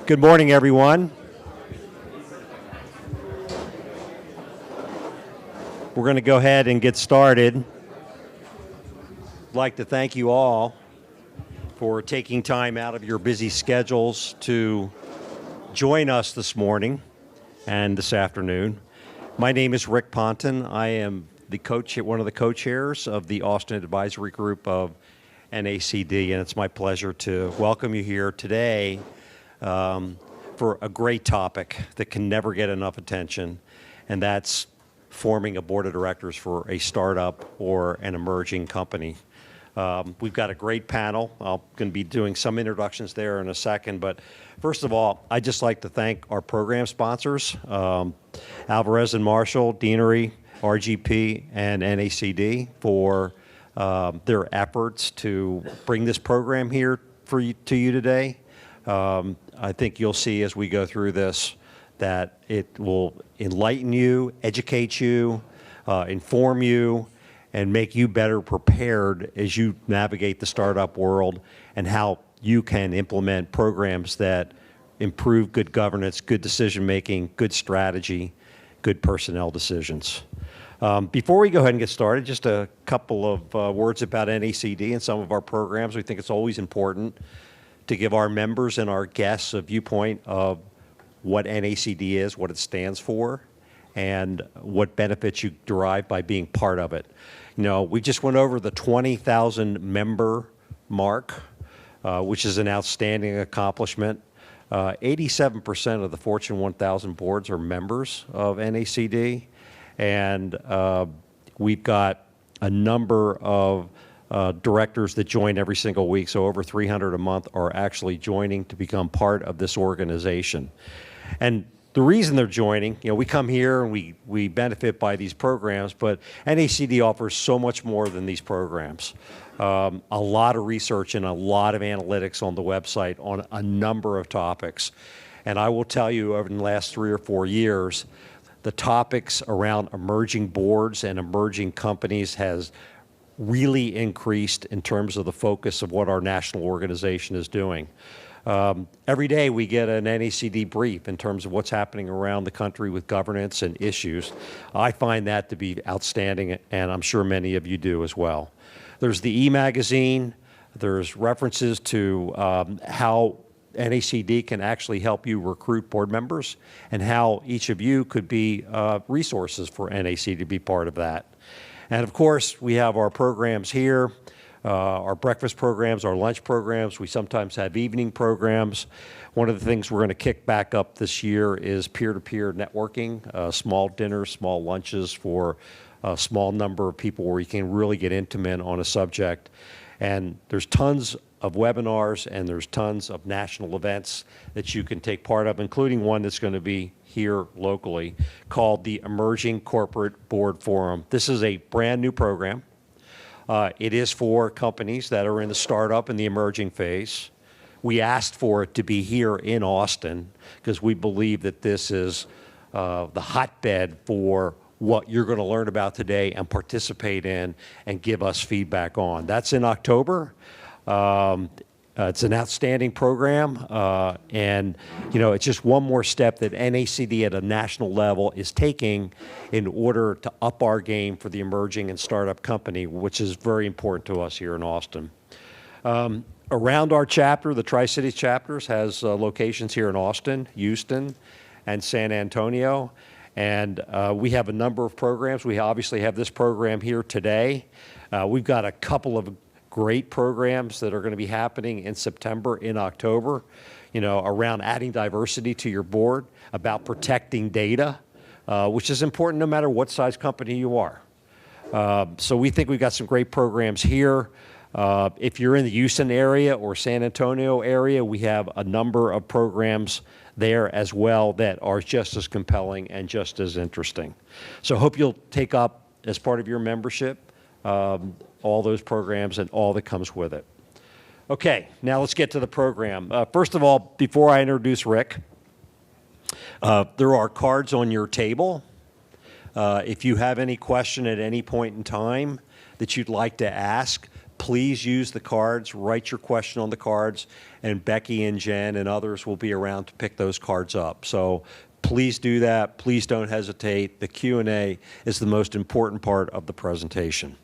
Good morning, everyone. We're going to go ahead and get started. I'd like to thank you all for taking time out of your busy schedules to join us this morning and this afternoon. My name is Rick Ponton. I am one of the co-chairs of the Austin Advisory Group of Nacd, and it's my pleasure to welcome you here today for a great topic that can never get enough attention, and that's forming a board of directors for a startup or an emerging company. We've got a great panel. I'm going to be doing some introductions there in a second, but first of all, I'd just like to thank our program sponsors, Alvarez & Marshall, Deanery, RGP, and Nacd for their efforts to bring this program here to you today. I think you'll see as we go through this that it will enlighten you, educate you, inform you, and make you better prepared as you navigate the startup world and how you can implement programs that improve good governance, good decision making, good strategy, good personnel decisions. Before we go ahead and get started, just a couple of words about Nacd and some of our programs. We think it's always important to give our members and our guests a viewpoint of what Nacd is, what it stands for, and what benefits you derive by being part of it. You know, we just went over the 20,000 member mark, which is an outstanding accomplishment. 87% of the Fortune 1000 boards are members of Nacd, and we've got a number of directors that join every single week, so over 300 a month are actually joining to become part of this organization. And the reason they're joining, you know, we come here and we benefit by these programs, but Nacd offers so much more than these programs. A lot of research and a lot of analytics on the website on a number of topics. And I will tell you, over the last 3 or 4 years, the topics around emerging boards and emerging companies has really increased in terms of the focus of what our national organization is doing. Every day we get an Nacd brief in terms of what's happening around the country with governance and issues. I find that to be outstanding, and I'm sure many of you do as well. There's the e-magazine. There's references to how Nacd can actually help you recruit board members and how each of you could be resources for Nacd to be part of that. And of course, we have our programs here, our breakfast programs, our lunch programs. We sometimes have evening programs. One of the things we're going to kick back up this year is peer-to-peer networking, small dinners, small lunches for a small number of people where you can really get intimate on a subject. And there's tons of webinars and there's tons of national events that you can take part of, including one that's going to be here locally called the Emerging Corporate Board Forum. This is a brand new program. It is for companies that are in the startup and the emerging phase. We asked for it to be here in Austin because we believe that this is the hotbed for what you're going to learn about today and participate in and give us feedback on. That's in October. It's an outstanding program, and you know, it's just one more step that Nacd at a national level is taking in order to up our game for the emerging and startup company, which is very important to us here in Austin. Around our chapter, the TriCities chapters has locations here in Austin, Houston, and San Antonio, and we have a number of programs. We obviously have this program here today. We've got a couple of great programs that are going to be happening in September, in October, you know, around adding diversity to your board, about protecting data, which is important no matter what size company you are. So we think we've got some great programs here. If you're in the Houston area or San Antonio area, we have a number of programs there as well that are just as compelling and just as interesting. So hope you'll take up as part of your membership all those programs and all that comes with it. Okay, now let's get to the program. First of all, before I introduce Rick, there are cards on your table. If you have any question at any point in time that you'd like to ask, Please use the cards, write your question on the cards, and Becky and Jen and others will be around to pick those cards up. So please do that. Please don't hesitate. The Q&A is the most important part of the presentation.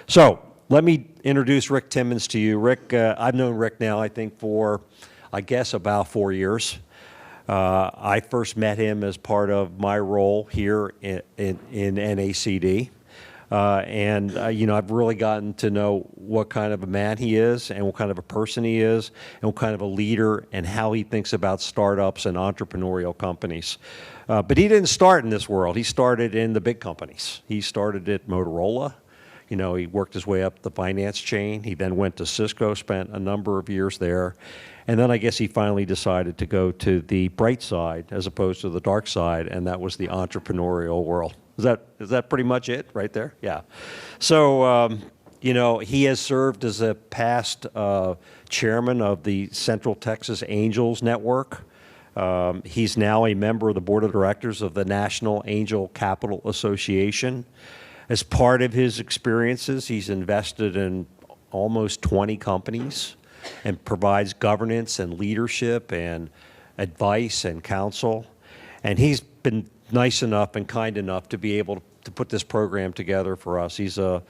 So let me introduce Rick Timmins to you. Rick, I've known Rick now, I think, for, I guess, about 4 years. I first met him as part of my role here in NACD. I've really gotten to know what kind of a man he is and what kind of a person he is and what kind of a leader and how he thinks about startups and entrepreneurial companies. But he didn't start in this world. He started in the big companies. He started at Motorola. He worked his way up the finance chain. He then went to Cisco, spent a number of years there. And then I guess he finally decided to go to the bright side as opposed to the dark side, and that was the entrepreneurial world. Is that pretty much it right there? Yeah. So, he has served as a past chairman of the Central Texas Angels Network. He's now a member of the board of directors of the National Angel Capital Association. As part of his experiences, he's invested in almost 20 companies and provides governance and leadership and advice and counsel. And he's been nice enough and kind enough to be able to put this program together for us. He's a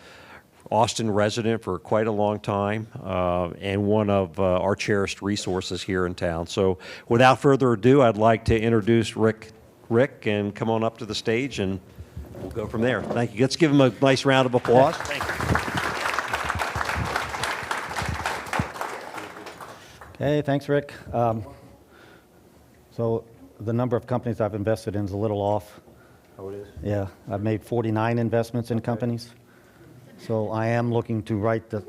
Austin resident for quite a long time and one of our cherished resources here in town. So without further ado, I'd like to introduce Rick, and come on up to the stage and we'll go from there. Thank you. Let's give him a nice round of applause. Thank you. Okay, thanks, Rick. So the number of companies I've invested in is a little off. Oh, it is? Yeah, I've made 49 investments in companies. So I am looking to write the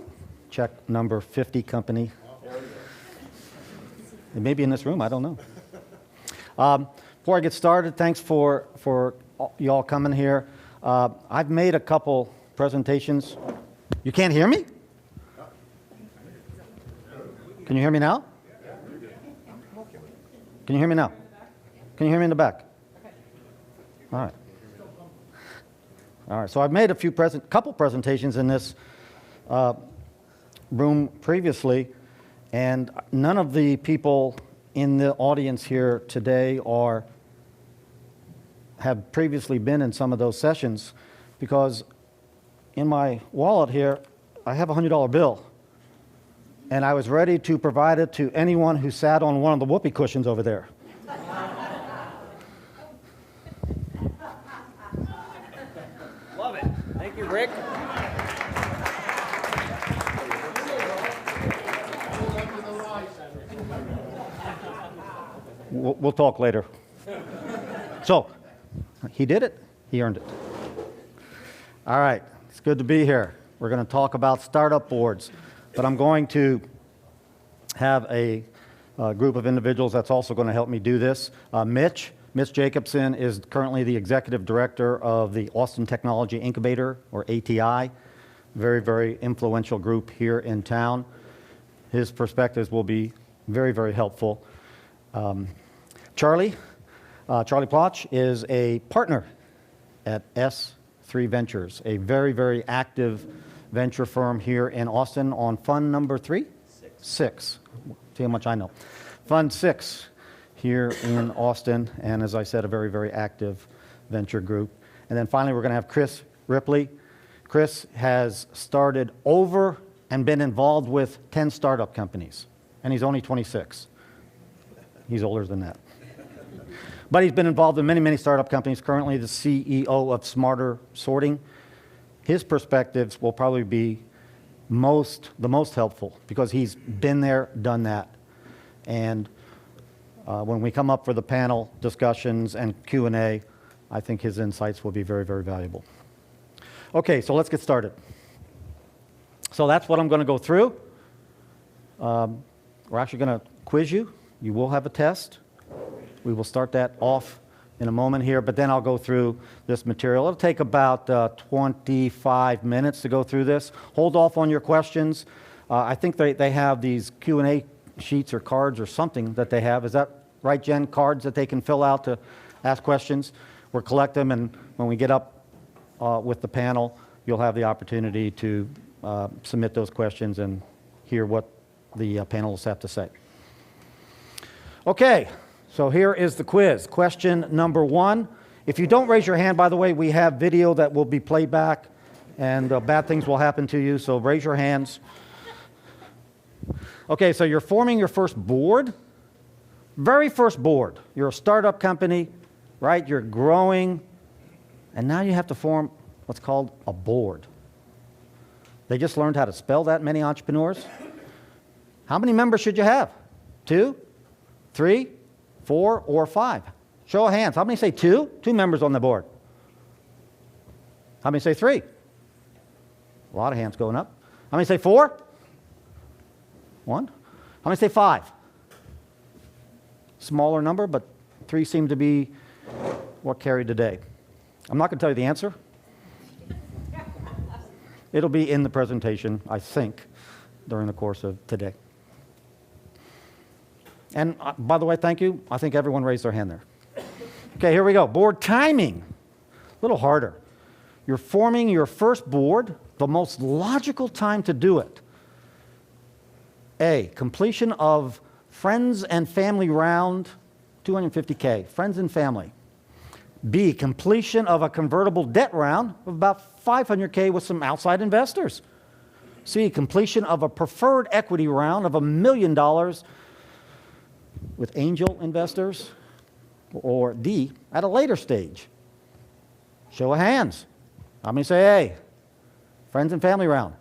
check number 50 company. It may be in this room, I don't know. Before I get started, thanks for y'all coming here. I've made a couple presentations. You can't hear me? Can you hear me now? Can you hear me now? Can you hear me in the back? All right. All right. So I've made a couple presentations in this room previously, and none of the people in the audience here today have previously been in some of those sessions, because in my wallet here I have a $100 bill. And I was ready to provide it to anyone who sat on one of the whoopee cushions over there. Love it. Thank you, Rick. We'll talk later. So, he did it. He earned it. All right. It's good to be here. We're going to talk about startup boards. But I'm going to have a group of individuals that's also going to help me do this. Mitch Jacobson is currently the executive director of the Austin Technology Incubator, or ATI. Very, very influential group here in town. His perspectives will be very, very helpful. Charlie Plotch is a partner at S3 Ventures, a very, very active venture firm here in Austin on fund number 3? Six. See how much I know. Fund 6 here in Austin, and as I said, a very, very active venture group. And then finally, we're going to have Chris Ripley. Chris has started over and been involved with 10 startup companies, and he's only 26. He's older than that. But he's been involved in many, many startup companies, currently the CEO of Smarter Sorting. His perspectives will probably be the most helpful because he's been there, done that. And when we come up for the panel discussions and Q&A, I think his insights will be very, very valuable. Okay, so let's get started. So that's what I'm going to go through. We're actually going to quiz you. You will have a test. We will start that off in a moment here, but then I'll go through this material. It'll take about 25 minutes to go through this. Hold off on your questions. I think they have these Q&A sheets or cards or something that they have. Is that right, Jen? Cards that they can fill out to ask questions. We'll collect them, and when we get up with the panel, you'll have the opportunity to submit those questions and hear what the panelists have to say. Okay, so here is the quiz. Question number 1. If you don't raise your hand, by the way, we have video that will be played back, and bad things will happen to you, so raise your hands. Okay, so you're forming your first board. Very first board. You're a startup company, right? You're growing, and now you have to form what's called a board. They just learned how to spell that, many entrepreneurs. How many members should you have? 2, 3, 4, or 5? Show of hands. How many say 2? 2 members on the board. How many say 3? A lot of hands going up. How many say 4? 1. How many say 5? Smaller number, but 3 seem to be what carried the day. I'm not going to tell you the answer. It'll be in the presentation, I think, during the course of today. And by the way, thank you. I think everyone raised their hand there. Okay, here we go. Board timing. A little harder. You're forming your first board, the most logical time to do it. A, completion of friends and family round, $250K, friends and family. B, completion of a convertible debt round of about $500K with some outside investors. C, completion of a preferred equity round of $1 million with angel investors. Or D, at a later stage. Show of hands. How many say A? Friends and family round.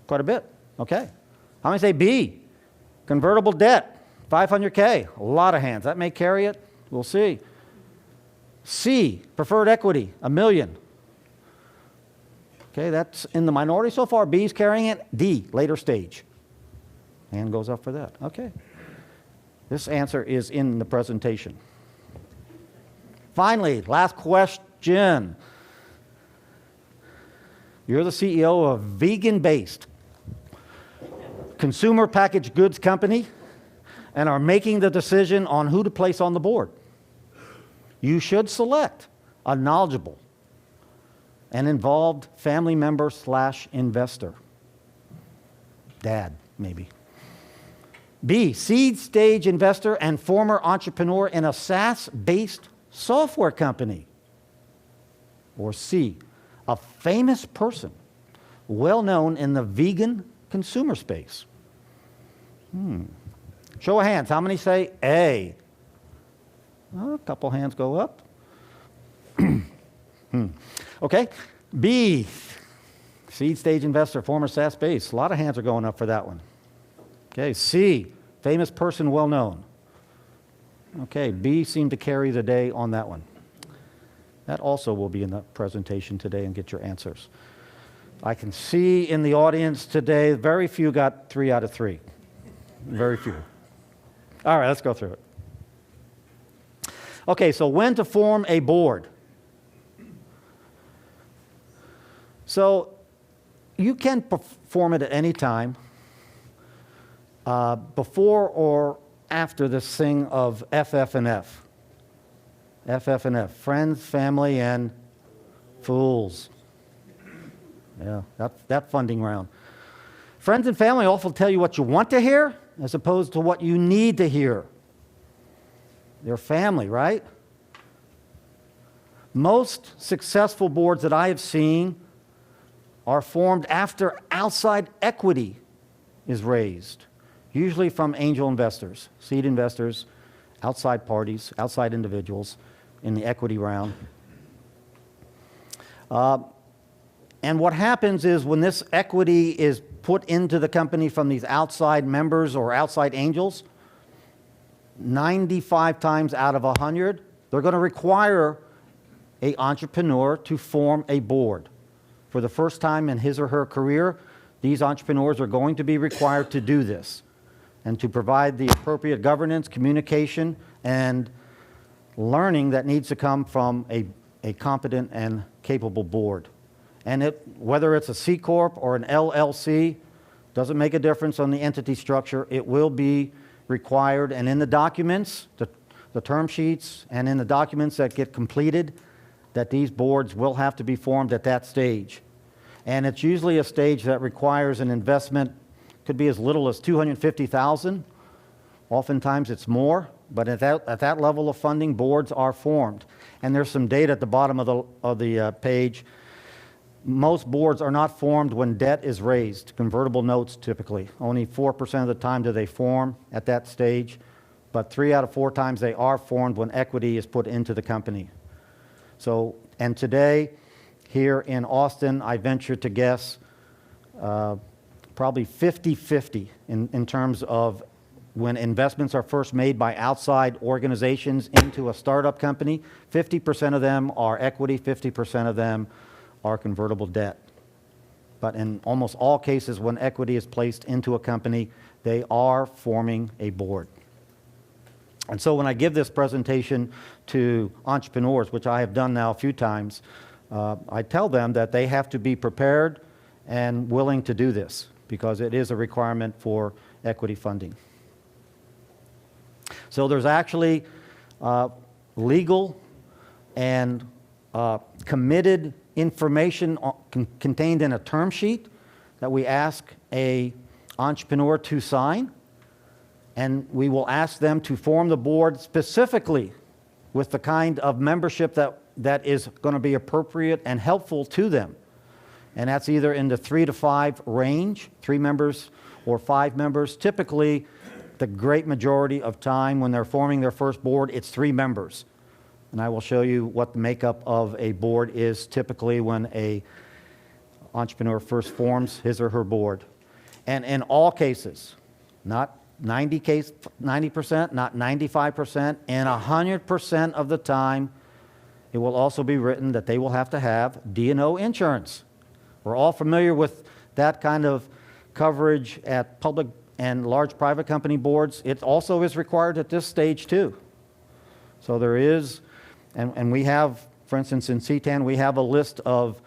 Quite a bit. Okay. How many say B? Convertible debt, $500K. A lot of hands. That may carry it. We'll see. C, preferred equity, $1 million. Okay, that's in the minority so far. B's carrying it. D, later stage. Hand goes up for that. Okay. This answer is in the presentation. Finally, last question. You're the CEO of a vegan-based consumer packaged goods company and are making the decision on who to place on the board. You should select a knowledgeable and involved family member / investor. Dad, maybe. B, seed stage investor and former entrepreneur in a SaaS-based software company. Or C, a famous person, well known in the vegan consumer space. Show of hands. How many say A? Oh, a couple hands go up. Okay. B, seed stage investor, former SaaS base. A lot of hands are going up for that one. Okay. C, famous person, well known. Okay. B seemed to carry the day on that one. That also will be in the presentation today and get your answers. I can see in the audience today, very few got 3 out of 3. Very few. All right, let's go through it. Okay, so when to form a board. So you can perform it at any time, before or after this thing of FF&F. FF&F, friends, family, and fools. Yeah, that funding round. Friends and family often tell you what you want to hear as opposed to what you need to hear. They're family, right? Most successful boards that I have seen are formed after outside equity is raised, usually from angel investors, seed investors, outside parties, outside individuals in the equity round. And what happens is when this equity is put into the company from these outside members or outside angels, 95 times out of 100, they're going to require an entrepreneur to form a board. For the first time in his or her career, these entrepreneurs are going to be required to do this and to provide the appropriate governance, communication, and learning that needs to come from a competent and capable board. And whether it's a C Corp or an LLC, doesn't make a difference on the entity structure. It will be required, and in the documents, the term sheets, and in the documents that get completed, that these boards will have to be formed at that stage. And it's usually a stage that requires an investment, could be as little as $250,000. Oftentimes it's more, but at that level of funding, boards are formed. And there's some data at the bottom of the page. Most boards are not formed when debt is raised, convertible notes typically. Only 4% of the time do they form at that stage, but 3 out of 4 times they are formed when equity is put into the company. So, and today, here in Austin, I venture to guess probably 50-50 in terms of when investments are first made by outside organizations into a startup company. 50% of them are equity, 50% of them are convertible debt. But in almost all cases, when equity is placed into a company, they are forming a board. And so when I give this presentation to entrepreneurs, which I have done now a few times, I tell them that they have to be prepared and willing to do this because it is a requirement for equity funding. So there's actually legal and committed information contained in a term sheet that we ask an entrepreneur to sign, and we will ask them to form the board specifically with the kind of membership that is going to be appropriate and helpful to them. And that's either in the 3 to 5 range, 3 members or 5 members. Typically, the great majority of time when they're forming their first board, it's 3 members. And I will show you what the makeup of a board is typically when an entrepreneur first forms his or her board. And in all cases, not 90%, not 95%, and 100% of the time, it will also be written that they will have to have D&O insurance. We're all familiar with that kind of coverage at public and large private company boards. It also is required at this stage too. So there is, and we have, for instance, in CTAN, we have a list of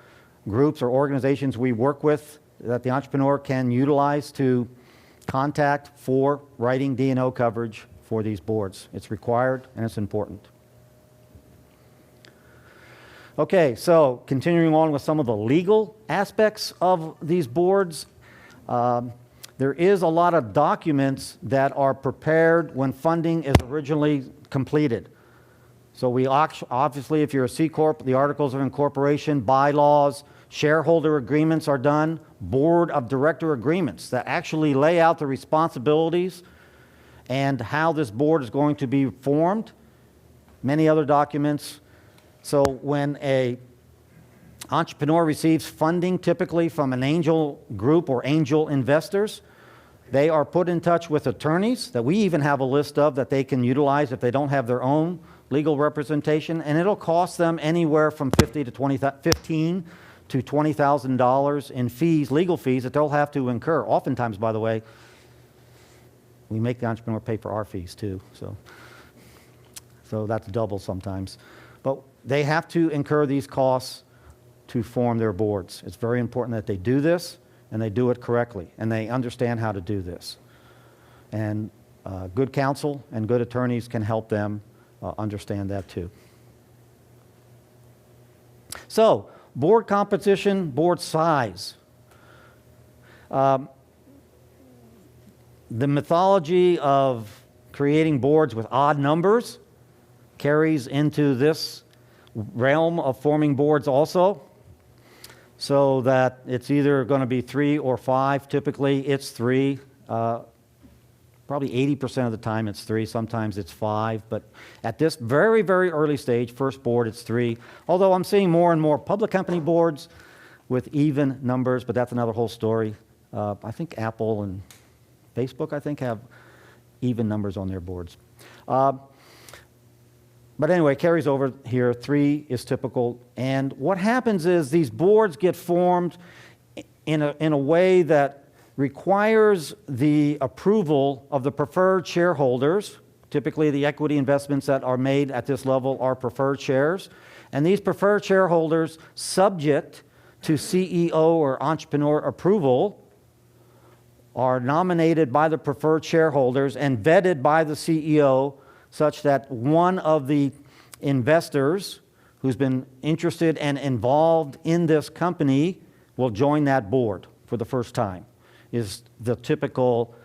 groups or organizations we work with that the entrepreneur can utilize to contact for writing D&O coverage for these boards. It's required and it's important. Okay, so continuing on with some of the legal aspects of these boards, there is a lot of documents that are prepared when funding is originally completed. So we obviously, if you're a C Corp, the articles of incorporation, bylaws, shareholder agreements are done, board of director agreements that actually lay out the responsibilities and how this board is going to be formed, many other documents. So when an entrepreneur receives funding, typically from an angel group or angel investors, they are put in touch with attorneys that we even have a list of that they can utilize if they don't have their own legal representation, and it'll cost them anywhere from $15,000 to $20,000 in fees, legal fees that they'll have to incur. Oftentimes, by the way, we make the entrepreneur pay for our fees too, so that's double sometimes. But they have to incur these costs to form their boards. It's very important that they do this and they do it correctly and they understand how to do this. And good counsel and good attorneys can help them understand that too. So, board composition, board size. The mythology of creating boards with odd numbers carries into this realm of forming boards also, so that it's either going to be 3 or 5. Typically it's 3. Probably 80% of the time it's 3, sometimes it's 5, but at this very, very early stage, first board, it's 3. Although I'm seeing more and more public company boards with even numbers, but that's another whole story. I think Apple and Facebook, I think, have even numbers on their boards. But anyway, it carries over here. 3 is typical. And what happens is these boards get formed in a way that requires the approval of the preferred shareholders. Typically, the equity investments that are made at this level are preferred shares. And these preferred shareholders, subject to CEO or entrepreneur approval, are nominated by the preferred shareholders and vetted by the CEO, such that one of the investors who's been interested and involved in this company will join that board for the first time, is the typical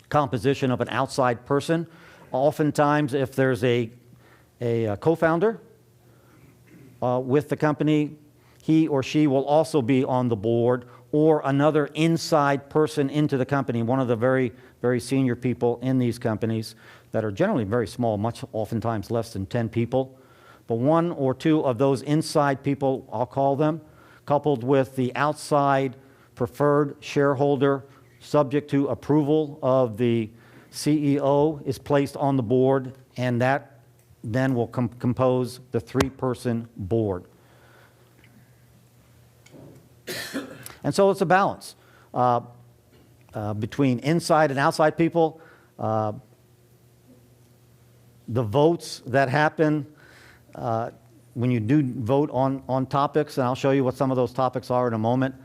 composition of an outside person. Oftentimes, if there's a co-founder with the company, he or she will also be on the board, or another inside person into the company, one of the very, very senior people in these companies that are generally very small, much oftentimes less than 10 people. But one or two of those inside people, I'll call them, coupled with the outside preferred shareholder, subject to approval of the CEO, is placed on the board, and that then will compose the three-person board. And so it's a balance between inside and outside people. The votes that happen when you do vote on topics, and I'll show you what some of those topics are in a moment,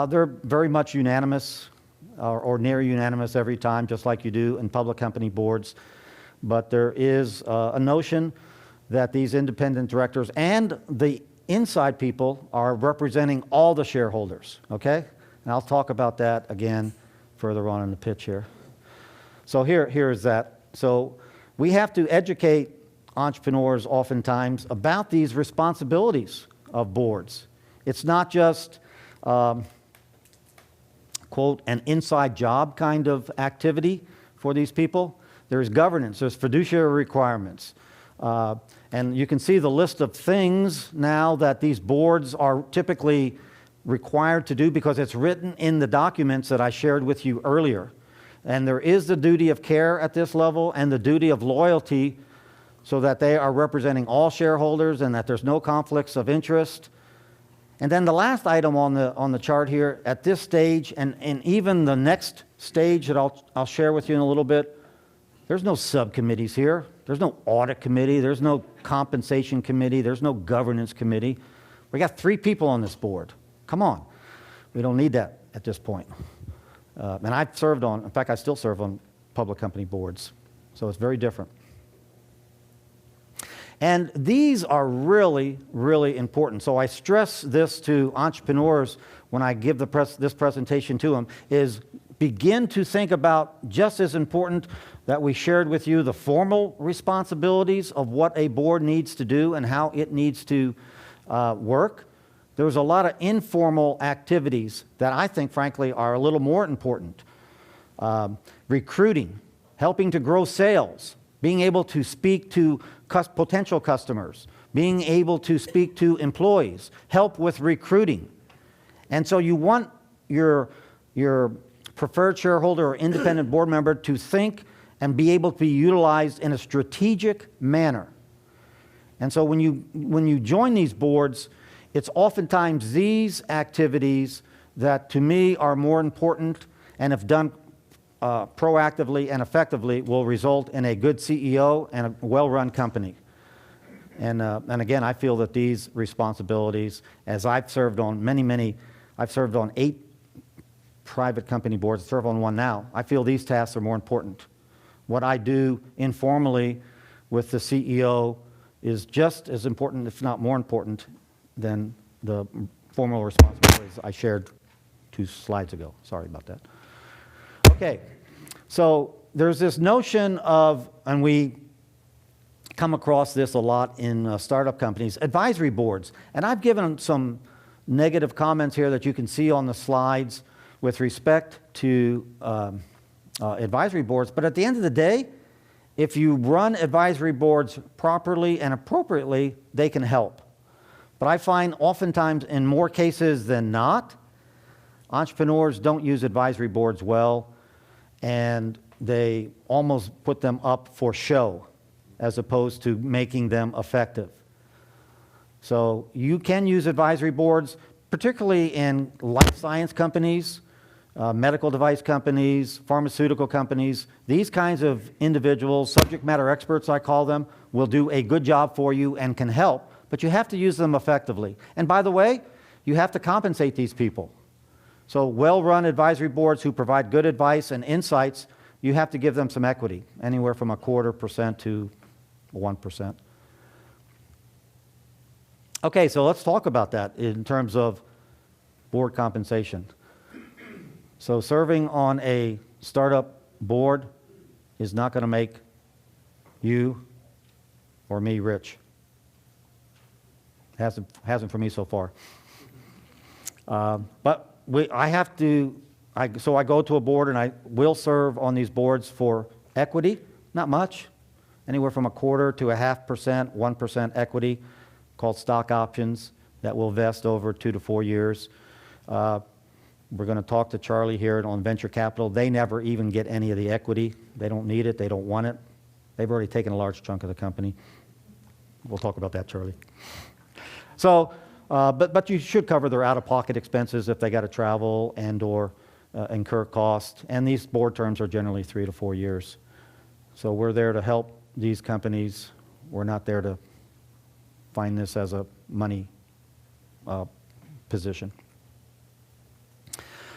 they're very much unanimous or near unanimous every time, just like you do in public company boards. But there is a notion that these independent directors and the inside people are representing all the shareholders, okay? And I'll talk about that again further on in the pitch here. So here is that. So we have to educate entrepreneurs oftentimes about these responsibilities of boards. It's not just, quote, an inside job kind of activity for these people. There's governance, there's fiduciary requirements. And you can see the list of things now that these boards are typically required to do because it's written in the documents that I shared with you earlier. And there is the duty of care at this level and the duty of loyalty so that they are representing all shareholders and that there's no conflicts of interest. And then the last item on the chart here, at this stage, and even the next stage that I'll share with you in a little bit, there's no subcommittees here. There's no audit committee. There's no compensation committee. There's no governance committee. We got 3 people on this board. Come on. We don't need that at this point. And I've served on, in fact, I still serve on public company boards. So it's very different. And these are really, really important. So I stress this to entrepreneurs when I give this presentation to them, is begin to think about, just as important that we shared with you, the formal responsibilities of what a board needs to do and how it needs to work. There's a lot of informal activities that I think, frankly, are a little more important. Recruiting, helping to grow sales, being able to speak to potential customers, being able to speak to employees, help with recruiting. And so you want your preferred shareholder or independent board member to think and be able to be utilized in a strategic manner. And so when you join these boards, it's oftentimes these activities that to me are more important, and if done proactively and effectively will result in a good CEO and a well-run company. And again, I feel that these responsibilities, as I've served on I've served on 8 private company boards, I serve on 1 now. I feel these tasks are more important. What I do informally with the CEO is just as important, if not more important, than the formal responsibilities I shared 2 slides ago. Sorry about that. Okay, so there's this notion of, and we come across this a lot in startup companies, advisory boards. And I've given some negative comments here that you can see on the slides with respect to advisory boards. But at the end of the day, if you run advisory boards properly and appropriately, they can help. But I find oftentimes, in more cases than not, entrepreneurs don't use advisory boards well, and they almost put them up for show as opposed to making them effective. So you can use advisory boards, particularly in life science companies, medical device companies, pharmaceutical companies. These kinds of individuals, subject matter experts I call them, will do a good job for you and can help, but you have to use them effectively. And by the way, you have to compensate these people. So well-run advisory boards who provide good advice and insights, you have to give them some equity, anywhere from 0.25% to 1%. Okay, so let's talk about that in terms of board compensation. So serving on a startup board is not going to make you or me rich. Hasn't for me so far. But so I go to a board and I will serve on these boards for equity, not much, anywhere from 1/4 to 0.5%, 1% equity, called stock options that will vest over 2 to 4 years. We're going to talk to Charlie here on venture capital. They never even get any of the equity. They don't need it. They don't want it. They've already taken a large chunk of the company. We'll talk about that, Charlie. So, but you should cover their out-of-pocket expenses if they got to travel and or incur costs. And these board terms are generally 3 to 4 years. So we're there to help these companies. We're not there to find this as a money position.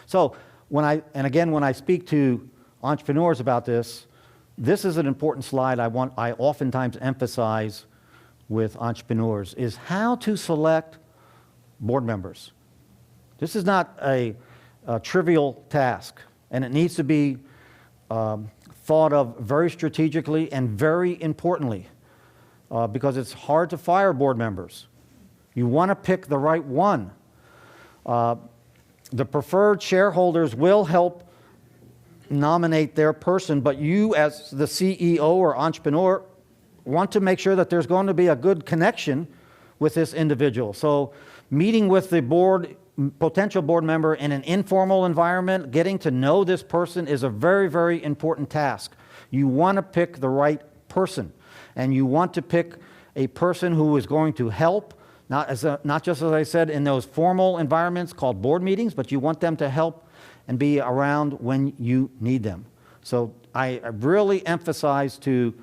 So when I speak to entrepreneurs about this, this is an important slide I oftentimes emphasize with entrepreneurs, is how to select board members. This is not a trivial task, and it needs to be thought of very strategically and very importantly, because it's hard to fire board members. You want to pick the right one. The preferred shareholders will help nominate their person, but you as the CEO or entrepreneur want to make sure that there's going to be a good connection with this individual. So meeting with the potential board member in an informal environment, getting to know this person is a very, very important task. You want to pick the right person, and you want to pick a person who is going to help, not just, as I said, in those formal environments called board meetings, but you want them to help and be around when you need them. So I really emphasize to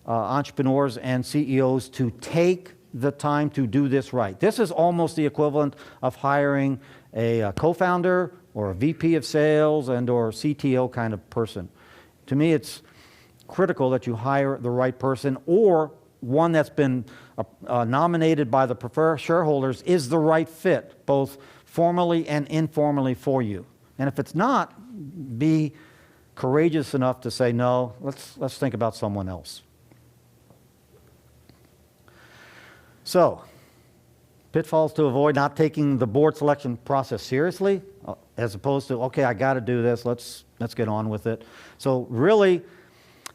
entrepreneurs and CEOs to take the time to do this right. This is almost the equivalent of hiring a co-founder or a VP of sales and or CTO kind of person. To me, it's critical that you hire the right person, or one that's been nominated by the preferred shareholders is the right fit, both formally and informally for you. And if it's not, be courageous enough to say, no, let's think about someone else. So, pitfalls to avoid: not taking the board selection process seriously, as opposed to, okay, I got to do this, let's get on with it. So really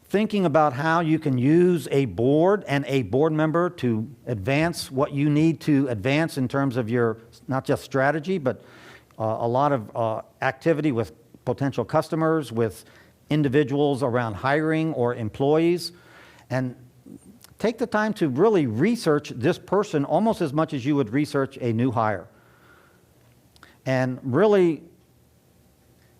thinking about how you can use a board and a board member to advance what you need to advance in terms of your, not just strategy, but a lot of activity with potential customers, with individuals around hiring or employees, and take the time to really research this person almost as much as you would research a new hire. And really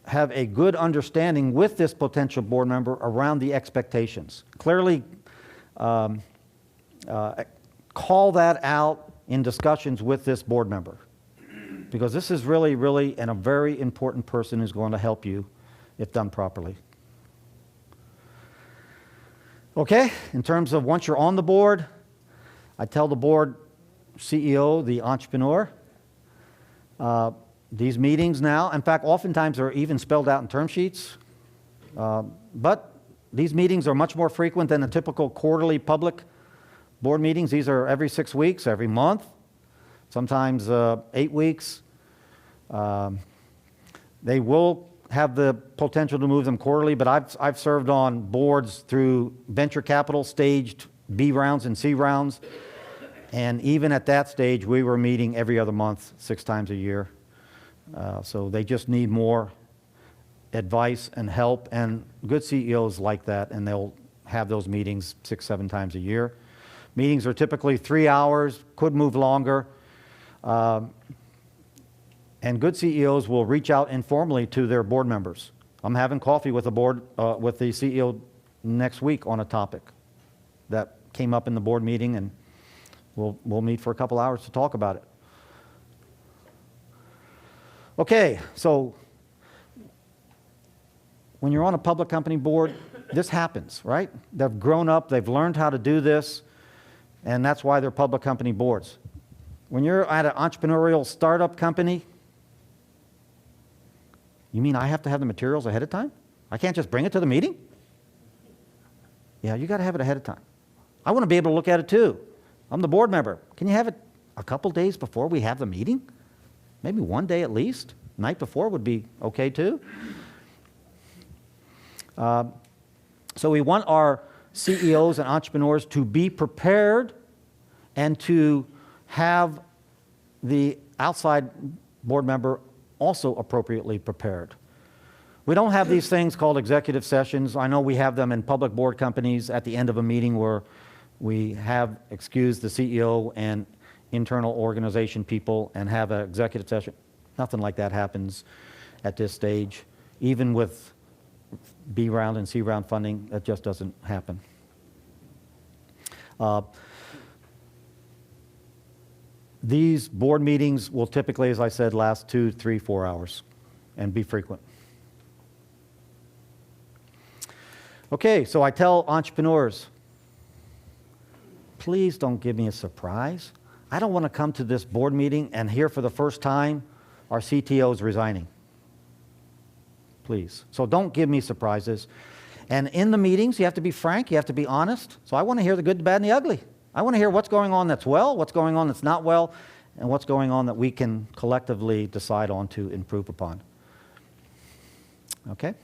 have a good understanding with this potential board member around the expectations. Clearly call that out in discussions with this board member, because this is really, really a very important person who's going to help you if done properly. Okay, in terms of once you're on the board, I tell the board CEO, the entrepreneur, these meetings now, in fact, oftentimes are even spelled out in term sheets, but these meetings are much more frequent than the typical quarterly public board meetings. These are every 6 weeks, every month, sometimes 8 weeks. They will have the potential to move them quarterly, but I've served on boards through venture capital staged B rounds and C rounds, and even at that stage we were meeting every other month, 6 times a year. So they just need more advice and help, and good CEOs like that, and they'll have those meetings 6, 7 times a year. Meetings are typically 3 hours, could move longer. And good CEOs will reach out informally to their board members. I'm having coffee with with the CEO next week on a topic that came up in the board meeting, and we'll meet for a couple hours to talk about it. Okay, so when you're on a public company board, this happens, right? They've grown up, they've learned how to do this, and that's why they're public company boards. When you're at an entrepreneurial startup company, You mean I have to have the materials ahead of time? I can't just bring it to the meeting? Yeah, you got to have it ahead of time. I want to be able to look at it too. I'm the board member. Can you have it a couple days before we have the meeting? Maybe one day at least. Night before would be okay too. So we want our CEOs and entrepreneurs to be prepared and to have the outside board member also appropriately prepared. We don't have these things called executive sessions. I know we have them in public board companies at the end of a meeting where we have excused the CEO and internal organization people and have an executive session. Nothing like that happens at this stage. Even with B round and C round funding, that just doesn't happen. These board meetings will typically, as I said, last 2, 3, 4 hours and be frequent. Okay, so I tell entrepreneurs, please don't give me a surprise. I don't want to come to this board meeting and hear for the first time our CTO is resigning. Please. So don't give me surprises. And in the meetings, you have to be frank, you have to be honest. So I want to hear the good, the bad, and the ugly. I want to hear what's going on that's well, what's going on that's not well, and what's going on that we can collectively decide on to improve upon. Okay?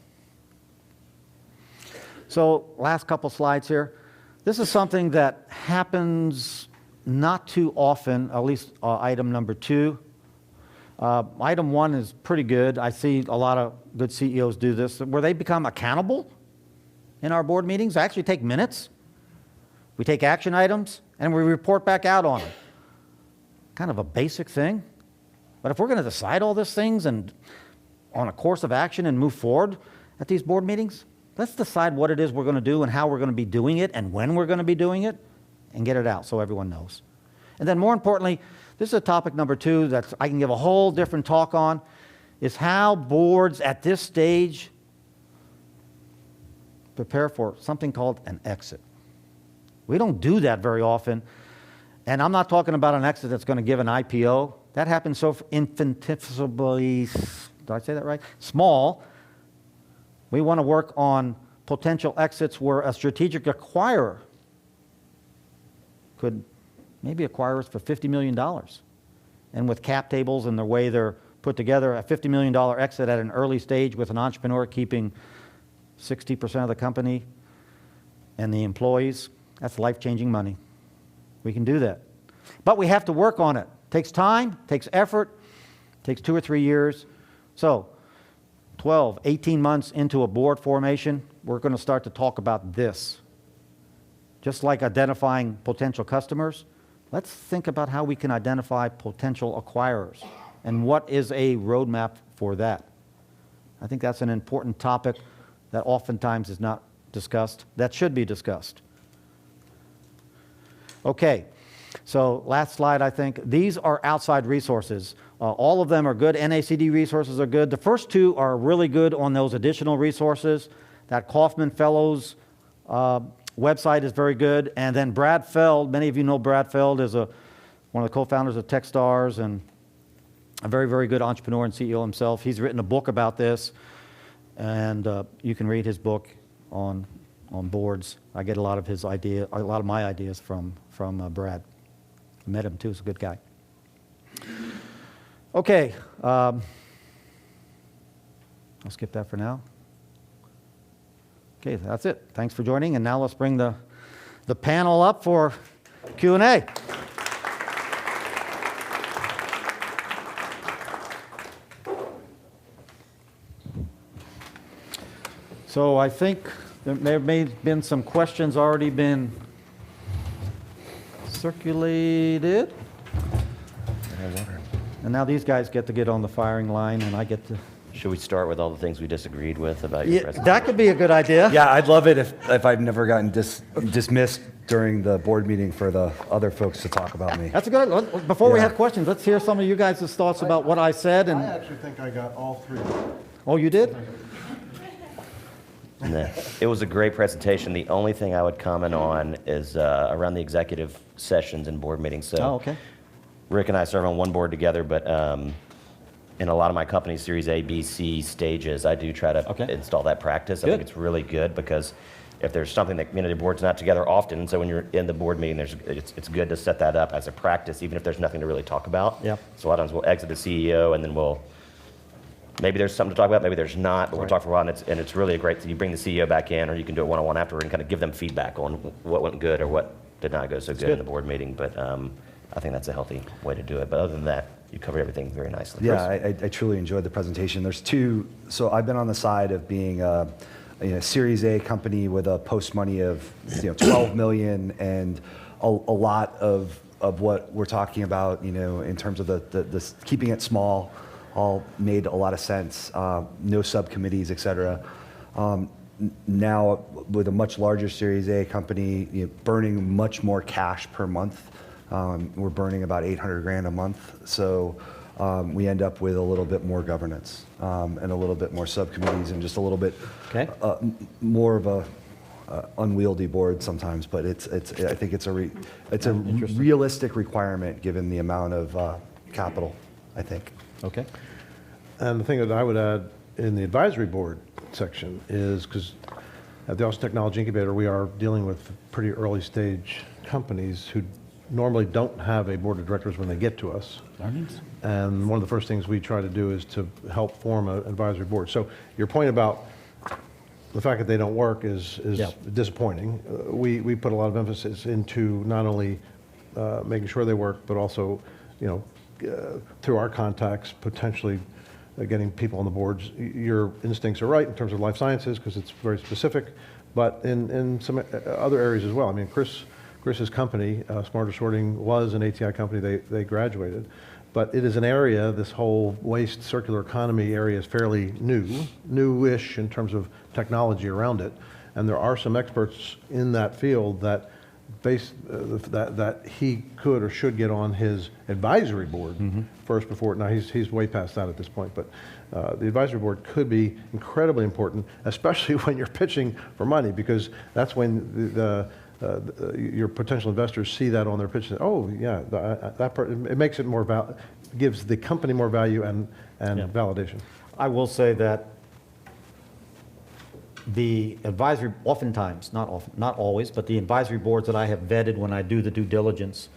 So last couple slides here. This is something that happens not too often, at least item number 2. Item 1 is pretty good. I see a lot of good CEOs do this, where they become accountable in our board meetings. I actually take minutes. We take action items, and we report back out on them. Kind of a basic thing. But if we're going to decide all these things and on a course of action and move forward at these board meetings, let's decide what it is we're going to do and how we're going to be doing it and when we're going to be doing it and get it out so everyone knows. And then more importantly, this is a topic number 2 that I can give a whole different talk on, is how boards at this stage prepare for something called an exit. We don't do that very often. And I'm not talking about an exit that's going to give an IPO. That happens so infinitesimally, did I say that right? Small. We want to work on potential exits where a strategic acquirer could maybe acquire us for $50 million. And with cap tables and the way they're put together, a $50 million exit at an early stage with an entrepreneur keeping 60% of the company and the employees, that's life-changing money. We can do that. But we have to work on it. Takes time, takes effort, takes 2 or 3 years. So 12, 18 months into a board formation, we're going to start to talk about this. Just like identifying potential customers, let's think about how we can identify potential acquirers and what is a roadmap for that. I think that's an important topic that oftentimes is not discussed, that should be discussed. Okay, so last slide, I think. These are outside resources. All of them are good. NACD resources are good. The first 2 are really good on those additional resources. That Kaufman Fellows website is very good. And then Brad Feld, many of you know Brad Feld is one of the co-founders of Techstars and a very, very good entrepreneur and CEO himself. He's written a book about this, and you can read his book on boards. I get a lot of his idea, a lot of my ideas from Brad. I met him too, he's a good guy. Okay, I'll skip that for now. Okay, that's it. Thanks for joining, and now let's bring the panel up for Q&A. So I think there may have been some questions already been circulated. And now these guys get to get on the firing line, and I get to... Should we start with all the things we disagreed with about your presentation? That could be a good idea. Yeah, I'd love it if I've never gotten dismissed during the board meeting for the other folks to talk about me. That's good. Before we Yeah. have questions, let's hear some of you guys' thoughts about what I said. I And actually think I got all 3. oh, you did? Nah. It was a great presentation. The only thing I would comment on is around the executive sessions and board meetings. So Oh, okay. Rick and I serve on one board together, but in a lot of my companies, Series A, B, C stages, I do try to Okay. install that practice. I think Good. it's really good because if there's something that community board's not together often, so when you're in the board meeting, it's good to set that up as a practice, even if there's nothing to really talk about. Yep. So a lot of times we'll exit the CEO and then maybe there's something to talk about, maybe there's not, but we'll talk for a while, and it's really a great thing. You bring the CEO back in, or you can do it one-on-one afterward and kind of give them feedback on what went good or what did not go so good in the board meeting. But I think that's a healthy way to do it. But other than that, you covered everything very nicely. Yeah, I truly enjoyed the presentation. There's two, so I've been on the side of being a Series A company with a post money of 12 million, and a lot of what we're talking about, in terms of the keeping it small, all made a lot of sense. No subcommittees, et cetera. Now with a much larger Series A company, burning much more cash per month. We're burning about 800 grand a month. So we end up with a little bit more governance and a little bit more subcommittees and just a little bit more of a unwieldy board sometimes. But I think it's a realistic requirement given the amount of capital, I think. Okay. And the thing that I would add in the advisory board section is, because at the Austin Technology Incubator, we are dealing with pretty early stage companies who normally don't have a board of directors when they get to us. And one of the first things we try to do is to help form an advisory board. So your point about the fact that they don't work is disappointing. We put a lot of emphasis into not only making sure they work, but also, through our contacts, potentially getting people on the boards. Your instincts are right in terms of life sciences because it's very specific, but in some other areas as well. I mean, Chris's company, Smarter Sorting, was an ATI company. They graduated, but it is an area, this whole waste circular economy area is fairly newish in terms of technology around it, and there are some experts in that field that that he could or should get on his advisory board first before. Now he's way past that at this point, but the advisory board could be incredibly important, especially when you're pitching for money, because that's when your potential investors see that on their pitch. Oh yeah, it makes it more gives the company more value and validation. I will say that the advisory, oftentimes, not always, but the advisory boards that I have vetted when I do the due diligence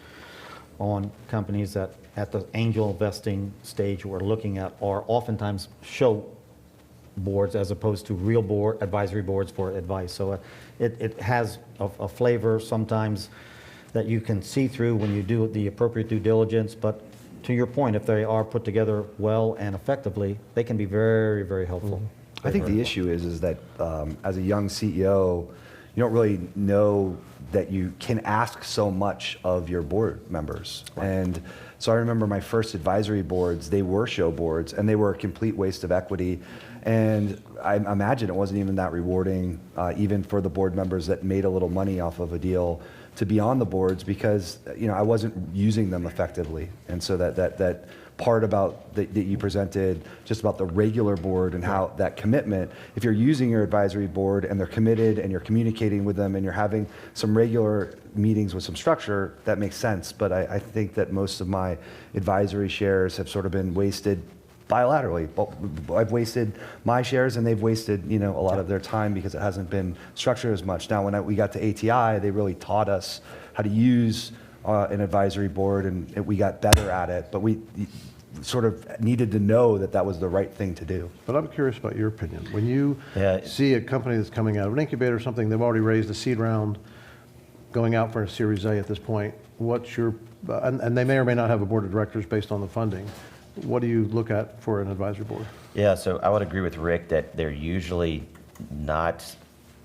on companies that at the angel investing stage we're looking at are oftentimes show boards as opposed to real advisory boards for advice. So it has a flavor sometimes that you can see through when you do the appropriate due diligence, but to your point, if they are put together well and effectively, they can be very, very helpful. I think the issue is that as a young CEO, you don't really know that you can ask so much of your board members. Right. And so I remember my first advisory boards, they were show boards, and they were a complete waste of equity. And I imagine it wasn't even that rewarding, even for the board members that made a little money off of a deal, to be on the boards, because I wasn't using them effectively. And so that part about that you presented, just about the regular board and how that commitment, if you're using your advisory board and they're committed and you're communicating with them and you're having some regular meetings with some structure, that makes sense. But I think that most of my advisory shares have sort of been wasted bilaterally. I've wasted my shares and they've wasted a lot of their time because it hasn't been structured as much. Now when we got to ATI, they really taught us how to use an advisory board, and we got better at it, but we sort of needed to know that was the right thing to do. But I'm curious about your opinion. When you see a company that's coming out of an incubator or something, they've already raised a seed round, going out for a Series A at this point, what's your, and they may or may not have a board of directors based on the funding, what do you look at for an advisory board? Yeah, so I would agree with Rick that they're usually not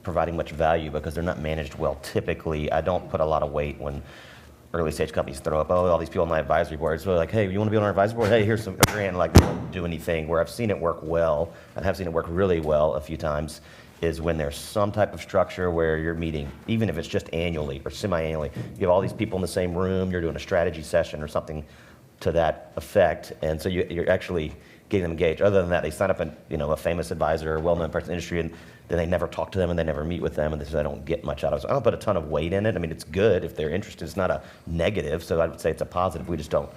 providing much value because they're not managed well. Typically, I don't put a lot of weight when early stage companies throw up, all these people on my advisory board. So like, hey, you want to be on our advisory board? Hey, here's a grant. Like, they don't do anything. Where I've seen it work well, and have seen it work really well a few times, is when there's some type of structure where you're meeting, even if it's just annually or semi-annually. You have all these people in the same room. You're doing a strategy session or something to that effect, and so you're actually getting them engaged. Other than that, they sign up a famous advisor or well-known person in the industry, and then they never talk to them and they never meet with them, and they say I don't get much out of it. So I don't put a ton of weight in it. I mean, it's good if they're interested. It's not a negative, so I would say it's a positive. We just don't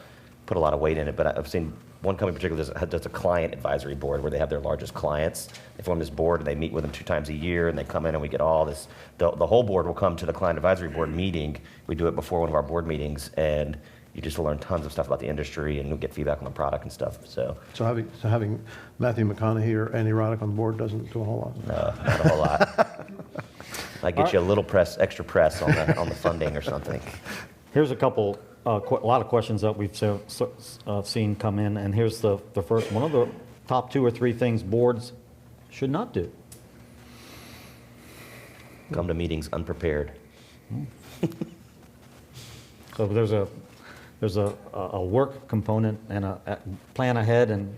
put a lot of weight in it. But I've seen one company in particular does a client advisory board where they have their largest clients. They form this board and they meet with them 2 times a year, and they come in and we get all this. The whole board will come to the client advisory board meeting. We do it before one of our board meetings, and you just learn tons of stuff about the industry, and you'll get feedback on the product and stuff. So having Matthew McConaughey or Andy Roddick on the board doesn't do a whole lot. no, not a whole lot. I get you a little extra press on the funding or something. Here's a couple, a lot of questions that we've seen come in, and here's the first one. Of the top 2 or 3 things boards should not do. Come to meetings unprepared. So there's a work component and a plan ahead and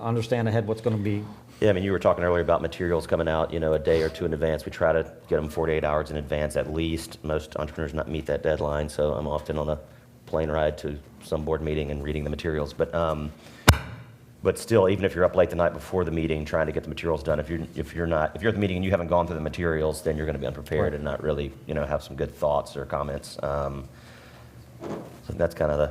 understand ahead what's going to be. Yeah, I mean, you were talking earlier about materials coming out, a day or 2 in advance. We try to get them 48 hours in advance at least. Most entrepreneurs not meet that deadline, so I'm often on a plane ride to some board meeting and reading the materials. But still, even if you're up late the night before the meeting trying to get the materials done, if you're at the meeting and you haven't gone through the materials, then you're going to be unprepared and not really, have some good thoughts or comments. So that's kind of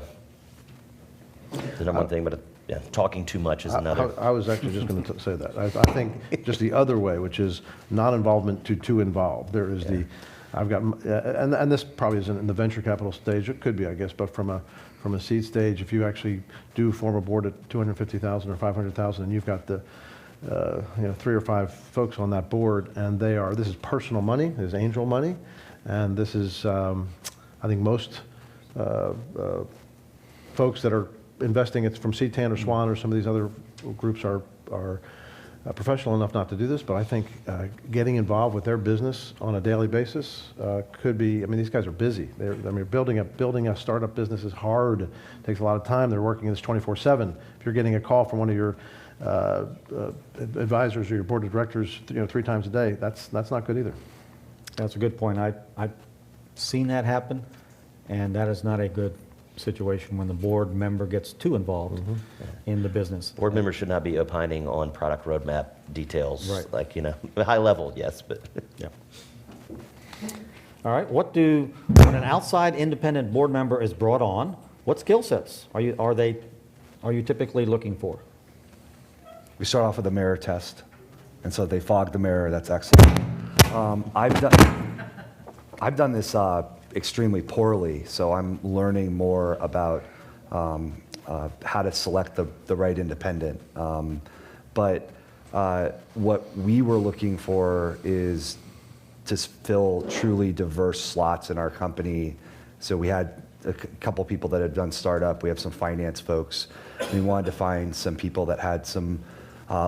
the number one thing. But yeah, talking too much is another. I was actually just going to say that. I think just the other way, which is non-involvement to too involved. There is I've got, and this probably isn't in the venture capital stage. It could be, I guess, but from a seed stage, if you actually do form a board at 250,000 or 500,000, and you've got the 3 or 5 folks on that board, and this is personal money, this is angel money, and this is I think most folks that are investing, it's from C10 or Swan or some of these other groups are professional enough not to do this, but I think getting involved with their business on a daily basis could be. I mean, these guys are busy. Building a startup business is hard. It takes a lot of time. They're working this 24/7. If you're getting a call from one of your advisors or your board of directors, 3 times a day, that's not good either. That's a good point. I've seen that happen, and that is not a good situation when the board member gets too involved in the business. Board members should not be opining on product roadmap details. Right. Like, high level, yes, but. Yeah. All right. When an outside independent board member is brought on, what skill sets are you typically looking for? We start off with a mirror test, and so they fog the mirror. That's excellent. I've done this extremely poorly, so I'm learning more about how to select the right independent. But what we were looking for is to fill truly diverse slots in our company. So we had a couple people that had done startup. We have some finance folks. We wanted to find some people that had some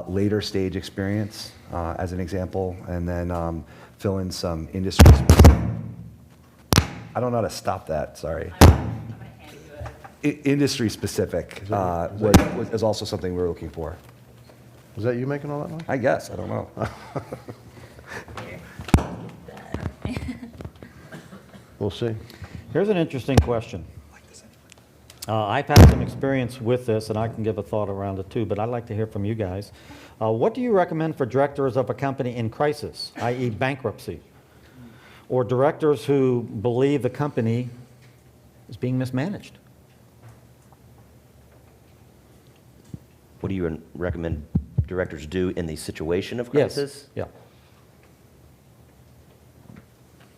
later stage experience, as an example, and then fill in some industry specific. I don't know how to stop that, sorry. Industry specific was also something we were looking for. Is that you making all that noise? I guess, I don't know. We'll see. Here's an interesting question. I've had some experience with this, and I can give a thought around it too, but I'd like to hear from you guys. What do you recommend for directors of a company in crisis, i.e. bankruptcy, or directors who believe the company is being mismanaged? What do you recommend directors do in the situation of crisis? Yes. Yeah.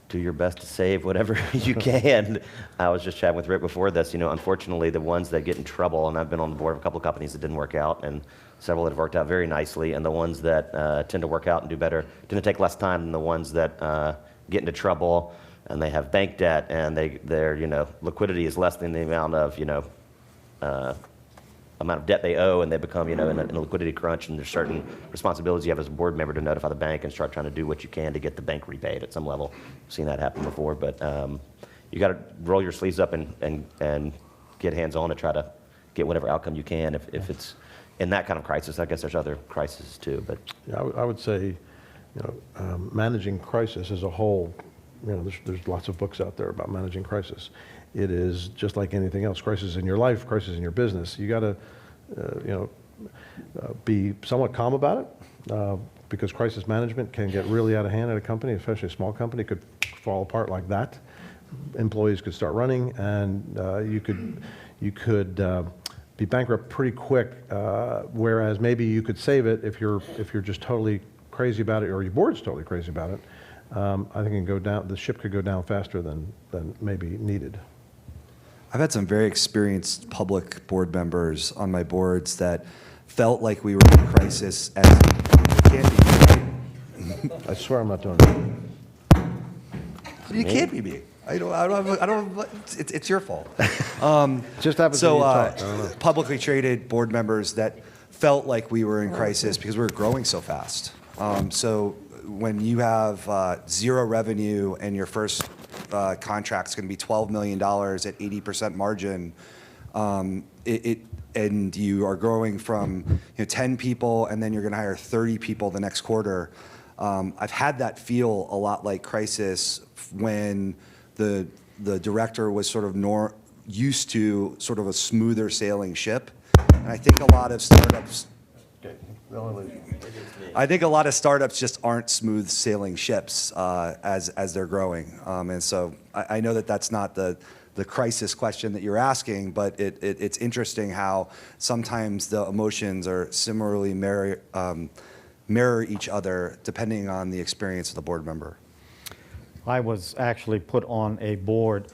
Do your best to save whatever you can. I was just chatting with Rick before this. Unfortunately, the ones that get in trouble, and I've been on the board of a couple of companies that didn't work out, and several that have worked out very nicely, and the ones that tend to work out and do better tend to take less time than the ones that get into trouble, and they have bank debt, and their liquidity is less than the amount of debt they owe, and they become in a liquidity crunch, and there's certain responsibilities you have as a board member to notify the bank and start trying to do what you can to get the bank repaid at some level. I've seen that happen before, but you got to roll your sleeves up and get hands-on to try to get whatever outcome you can. If it's in that kind of crisis, I guess there's other crises too. But yeah, I would say, managing crisis as a whole. There's lots of books out there about managing crisis. It is just like anything else. Crisis in your life, crisis in your business. You got to, be somewhat calm about it, because crisis management can get really out of hand at a company, especially a small company. It could fall apart like that. Employees could start running, and you could be bankrupt pretty quick, whereas maybe you could save it if you're just totally crazy about it, or your board's totally crazy about it. I think it can go down. The ship could go down faster than maybe needed. I've had some very experienced public board members on my boards that felt like we were in a crisis as it can't be. I swear I'm not doing it. You can't be me. I don't, it's your fault. Just happens So when you talk. I don't know. publicly traded board members that felt like we were in crisis because we were growing so fast. So when you have zero revenue and your first contract's going to be $12 million at 80% margin, and you are growing from 10 people and then you're going to hire 30 people the next quarter. I've had that feel a lot like crisis when the director was sort of used to sort of a smoother sailing ship. And I think a lot of startups just aren't smooth sailing ships as they're growing. And so I know that that's not the crisis question that you're asking, but it's interesting how sometimes the emotions are similarly mirror each other depending on the experience of the board member. I was actually put on a board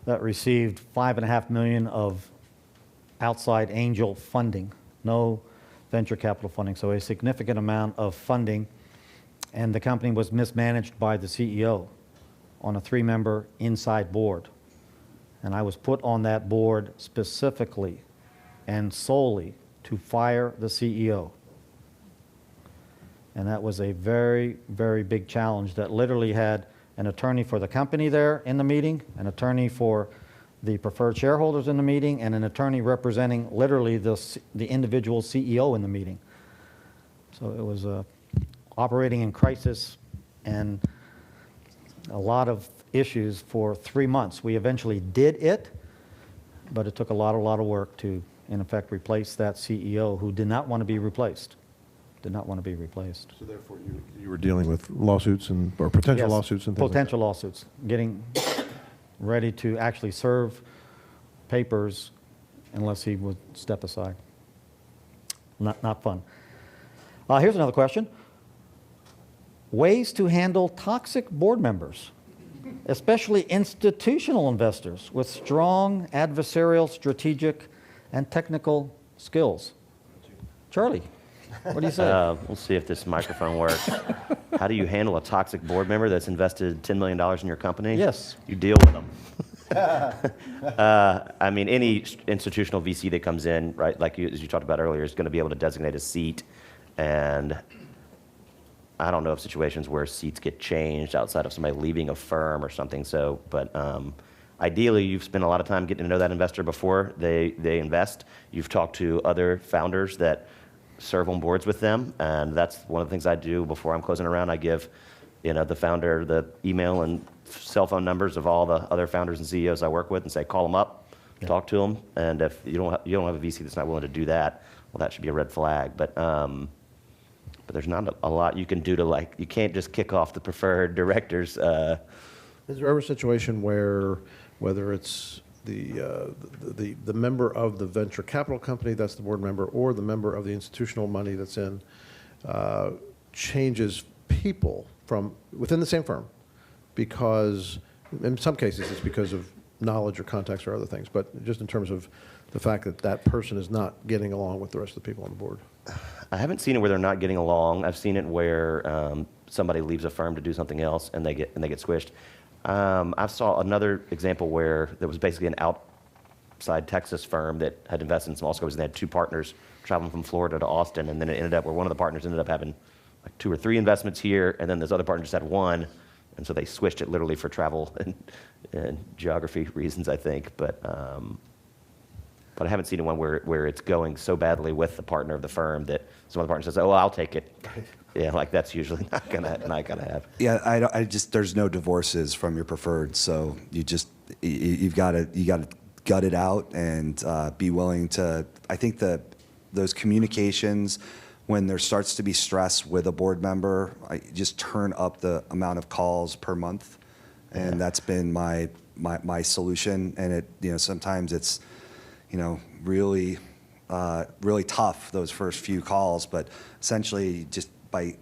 that received $5.5 million of outside angel funding, no venture capital funding, so a significant amount of funding, and the company was mismanaged by the CEO on a 3-member inside board. And I was put on that board specifically and solely to fire the CEO. And that was a very, very big challenge that literally had an attorney for the company there in the meeting, an attorney for the preferred shareholders in the meeting, and an attorney representing literally the individual CEO in the meeting. So it was operating in crisis and a lot of issues for 3 months. We eventually did it, but it took a lot of work to, in effect, replace that CEO who did not want to be replaced. Did not want to be replaced. So therefore, you were dealing with lawsuits or potential Yes, lawsuits and things potential lawsuits, getting ready to actually serve papers unless he would step aside. Not fun. Here's another question. Ways to handle toxic board members, especially institutional investors with strong adversarial, strategic, and technical skills. Charlie, what do you say? We'll see if this microphone works. How do you handle a toxic board member that's invested $10 million in your company? Yes. You deal with them. I mean, any institutional VC that comes in, right, like as you talked about earlier, is going to be able to designate a seat. And I don't know of situations where seats get changed outside of somebody leaving a firm or something. So, but ideally, you've spent a lot of time getting to know that investor before they invest. You've talked to other founders that serve on boards with them, and that's one of the things I do before I'm closing around. I give, the founder the email and cell phone numbers of all the other founders and CEOs I work with, and say, call them up, talk to them, and if you don't have a VC that's not willing to do that, well, that should be a red flag. But there's not a lot you can do to you can't just kick off the preferred directors. Is there ever a situation where, whether it's the member of the venture capital company that's the board member, or the member of the institutional money that's in, changes people from within the same firm, because in some cases it's because of knowledge or contacts or other things, but just in terms of the fact that that person is not getting along with the rest of the people on the board? I haven't seen it where they're not getting along. I've seen it where somebody leaves a firm to do something else and they get squished. I saw another example where there was basically an outside Texas firm that had invested in small scopes, and they had 2 partners traveling from Florida to Austin, and then it ended up where one of the partners ended up having like 2 or 3 investments here, and then this other partner just had 1, and so they switched it literally for travel and geography reasons, I think. But I haven't seen one where it's going so badly with the partner of the firm that some other partner says, "Oh, I'll take it." Yeah, like that's usually not gonna happen. Yeah, I just there's no divorces from your preferred, so you've got to gut it out and be willing to. I think those communications, when there starts to be stress with a board member, I just turn up the amount of calls per month, and that's been my solution. And it sometimes it's really really tough those first few calls, but essentially just by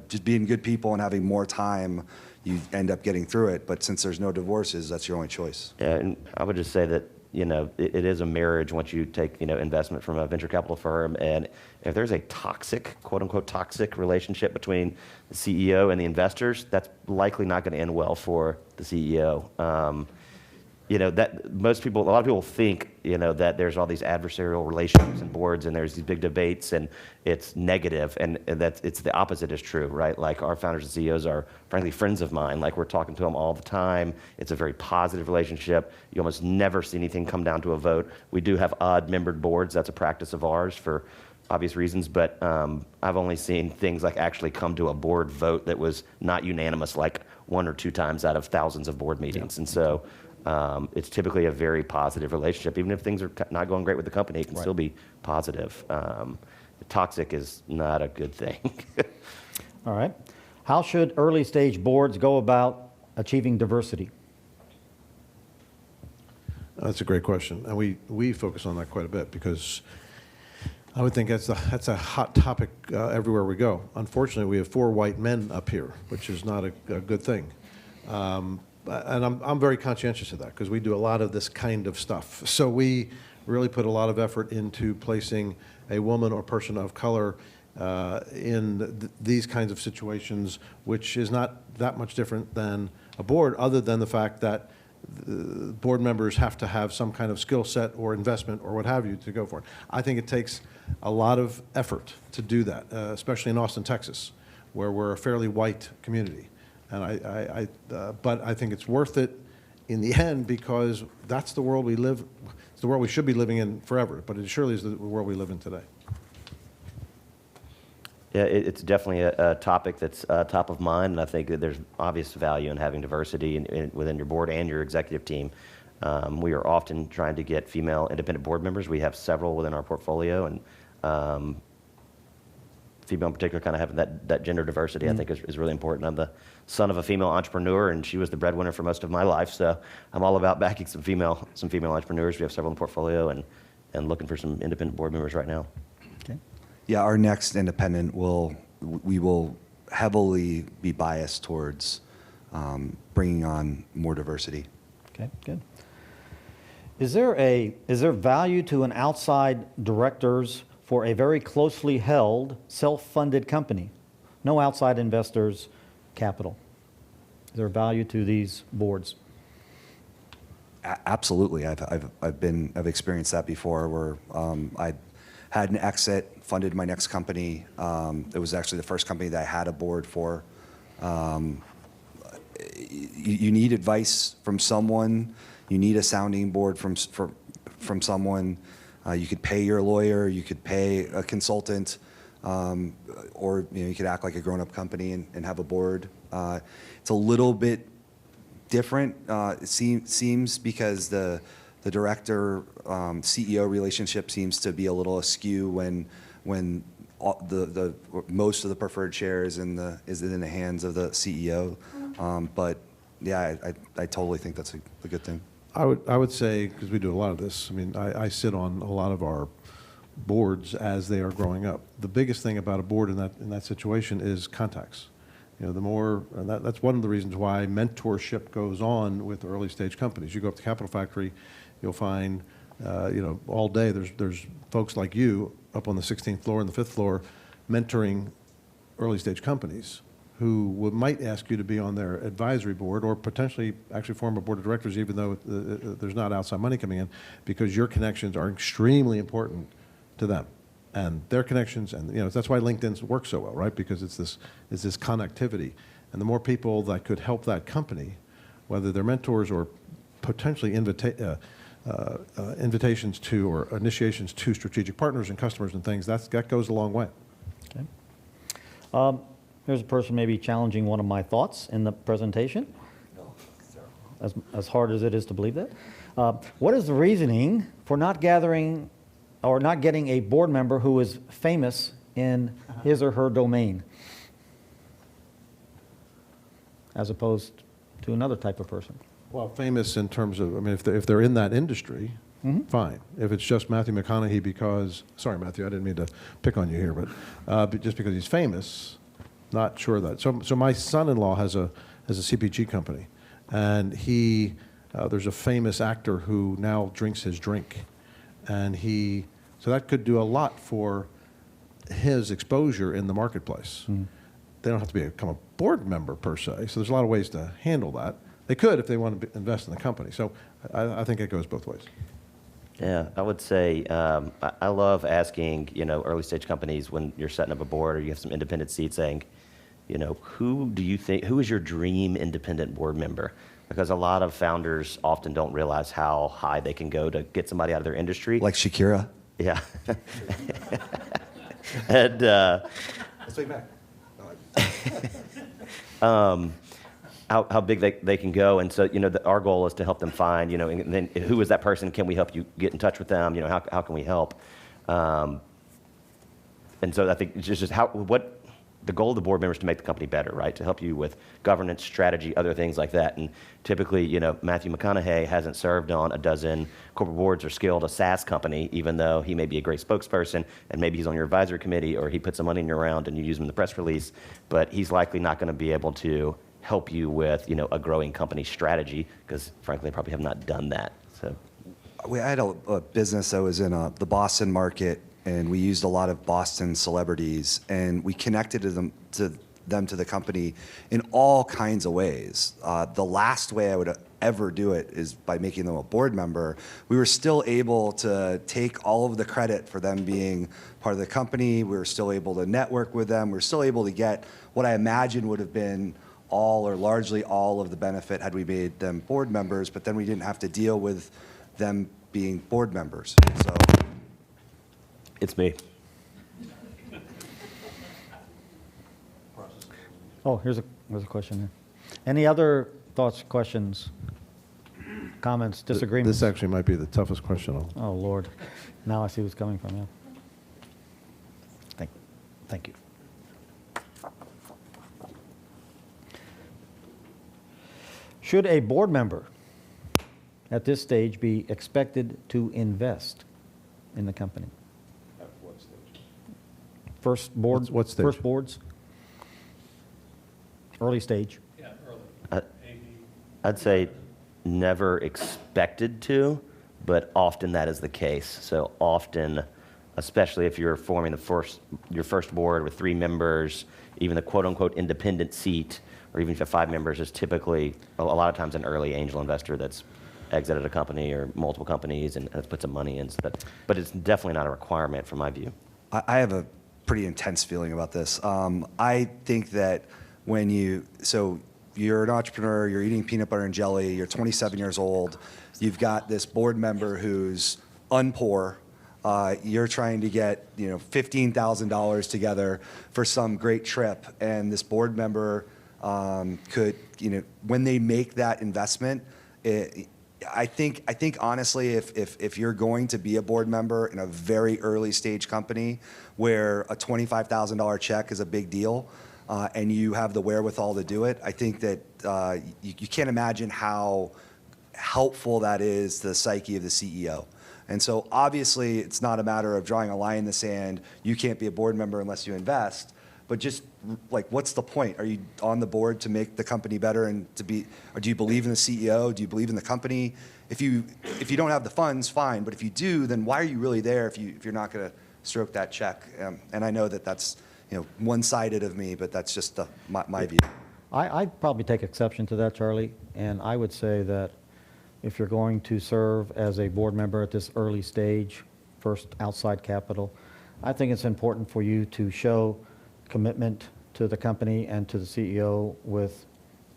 just being good people and having more time, you end up getting through it. But since there's no divorces, that's your only choice. Yeah, and I would just say that, it is a marriage once you take, investment from a venture capital firm. And if there's a toxic, quote unquote, toxic relationship between the CEO and the investors, that's likely not going to end well for the CEO. That a lot of people think, that there's all these adversarial relationships and boards and there's these big debates and it's negative, and it's the opposite is true, right? Like our founders and CEOs are frankly friends of mine. Like we're talking to them all the time. It's a very positive relationship. You almost never see anything come down to a vote. We do have odd membered boards. That's a practice of ours for obvious reasons, but I've only seen things like actually come to a board vote that was not unanimous, like 1 or 2 times out of thousands of board meetings. And so it's typically a very positive relationship. Even if things are not going great with the company, it can still be positive. Toxic is not a good thing. All right. How should early stage boards go about achieving diversity? That's a great question, and we focus on that quite a bit because I would think that's a hot topic everywhere we go. Unfortunately, we have 4 white men up here, which is not a good thing. And I'm very conscientious of that because we do a lot of this kind of stuff. So we really put a lot of effort into placing a woman or person of color in these kinds of situations, which is not that much different than a board, other than the fact that the board members have to have some kind of skill set or investment or what have you to go for it. I think it takes a lot of effort to do that, especially in Austin, Texas, where we're a fairly white community. And but I think it's worth it in the end because that's the world we live. It's the world we should be living in forever. But it surely is the world we live in today. Yeah, it's definitely a topic that's top of mind, and I think that there's obvious value in having diversity within your board and your executive team. We are often trying to get female independent board members. We have several within our portfolio, and female in particular kind of having that gender diversity, I think is really important. I'm the son of a female entrepreneur, and she was the breadwinner for most of my life, so I'm all about backing some female entrepreneurs. We have several in the portfolio and looking for some independent board members right now. Okay. Yeah, our next independent we will heavily be biased towards bringing on more diversity. Okay, good. Is there value to an outside directors for a very closely held, self-funded company? No outside investors, capital. Is there value to these boards? Absolutely. I've experienced that before where I had an exit, funded my next company. It was actually the first company that I had a board for. You need advice from someone. You need a sounding board from someone. You could pay your lawyer. You could pay a consultant, or you could act like a grown-up company and have a board. It's a little bit different. It seems because the director CEO relationship seems to be a little askew when the most of the preferred share is in the hands of the CEO. But yeah, I totally think that's a good thing. I would say, because we do a lot of this, I mean, I sit on a lot of our boards as they are growing up. The biggest thing about a board in that situation is contacts. The more, and that's one of the reasons why mentorship goes on with early stage companies. You go up to Capital Factory, you'll find, all day there's folks like you up on the 16th floor and the 5th floor mentoring early stage companies who might ask you to be on their advisory board or potentially actually form a board of directors even though there's not outside money coming in, because your connections are extremely important to them and their connections. And that's why LinkedIn works so well, right? Because it's this connectivity. And the more people that could help that company, whether they're mentors or potentially invitations to or initiations to strategic partners and customers and things, that goes a long way. Okay. Here's a person maybe challenging one of my thoughts in the presentation. As hard as it is to believe that. What is the reasoning for not gathering or not getting a board member who is famous in his or her domain, as opposed to another type of person? Well, famous in terms of, I mean, if they're in that industry, fine. If it's just Matthew McConaughey because, sorry, Matthew, I didn't mean to pick on you here, but just because he's famous, not sure that. So my son-in-law has a CPG company, and there's a famous actor who now drinks his drink, and so that could do a lot for his exposure in the marketplace. They don't have to become a board member per se, so there's a lot of ways to handle that. They could if they want to invest in the company. So I think it goes both ways. Yeah, I would say I love asking, early stage companies when you're setting up a board or you have some independent seats saying, who is your dream independent board member? Because a lot of founders often don't realize how high they can go to get somebody out of their industry. Like Shakira. Yeah. And Let's take back. how big they can go. And so, our goal is to help them find, and then who is that person? Can we help you get in touch with them? How can we help? And so I think it's just what the goal of the board members to make the company better, right? To help you with governance, strategy, other things like that. And typically, Matthew McConaughey hasn't served on a dozen corporate boards or scaled a SaaS company, even though he may be a great spokesperson and maybe he's on your advisory committee or he put some money in your round and you use him in the press release, but he's likely not going to be able to help you with, a growing company strategy because frankly, they probably have not done that. So I had a business that was in the Boston market, and we used a lot of Boston celebrities, and we connected them to the company in all kinds of ways. The last way I would ever do it is by making them a board member. We were still able to take all of the credit for them being part of the company. We were still able to network with them. We were still able to get what I imagine would have been all or largely all of the benefit had we made them board members, but then we didn't have to deal with them being board members. So. it's me. Oh, here's a question here. Any other thoughts, questions, comments, disagreements? This actually might be the toughest question. Oh, Lord. Now I see what's coming from you. Thank you. Should a board member at this stage be expected to invest in the company? At what stage? First board? What stage? First boards? Early stage? Yeah, early. I'd say never expected to, but often that is the case. So often, especially if you're forming your first board with 3 members, even the quote-unquote independent seat, or even if you have 5 members, is typically a lot of times an early angel investor that's exited a company or multiple companies and has put some money in. But it's definitely not a requirement from my view. I have a pretty intense feeling about this. I think that so you're an entrepreneur, you're eating peanut butter and jelly, you're 27 years old, you've got this board member who's unpoor, you're trying to get $15,000 together for some great trip, and this board member could, when they make that investment, I think honestly, if you're going to be a board member in a very early stage company where a $25,000 check is a big deal, and you have the wherewithal to do it, I think that you can't imagine how helpful that is to the psyche of the CEO. And so obviously it's not a matter of drawing a line in the sand. You can't be a board member unless you invest. But just like, what's the point? Are you on the board to make the company better and or do you believe in the CEO? Do you believe in the company? If you don't have the funds, fine. But if you do, then why are you really there if you're not going to stroke that check? And I know that that's one-sided of me, but that's just my view. I'd probably take exception to that, Charlie, and I would say that if you're going to serve as a board member at this early stage, first outside capital, I think it's important for you to show commitment to the company and to the CEO with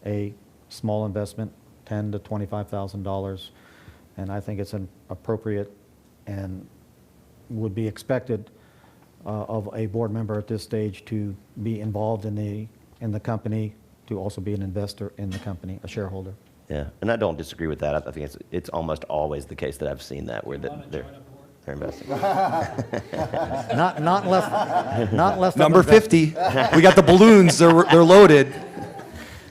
a small investment, $10,000 to $25,000, and I think it's appropriate and would be expected of a board member at this stage to be involved in the company, to also be an investor in the company, a shareholder. Yeah, and I don't disagree with that. I think it's almost always the case that I've seen that where they're investing. Not unless Number 50. We got the balloons. They're loaded.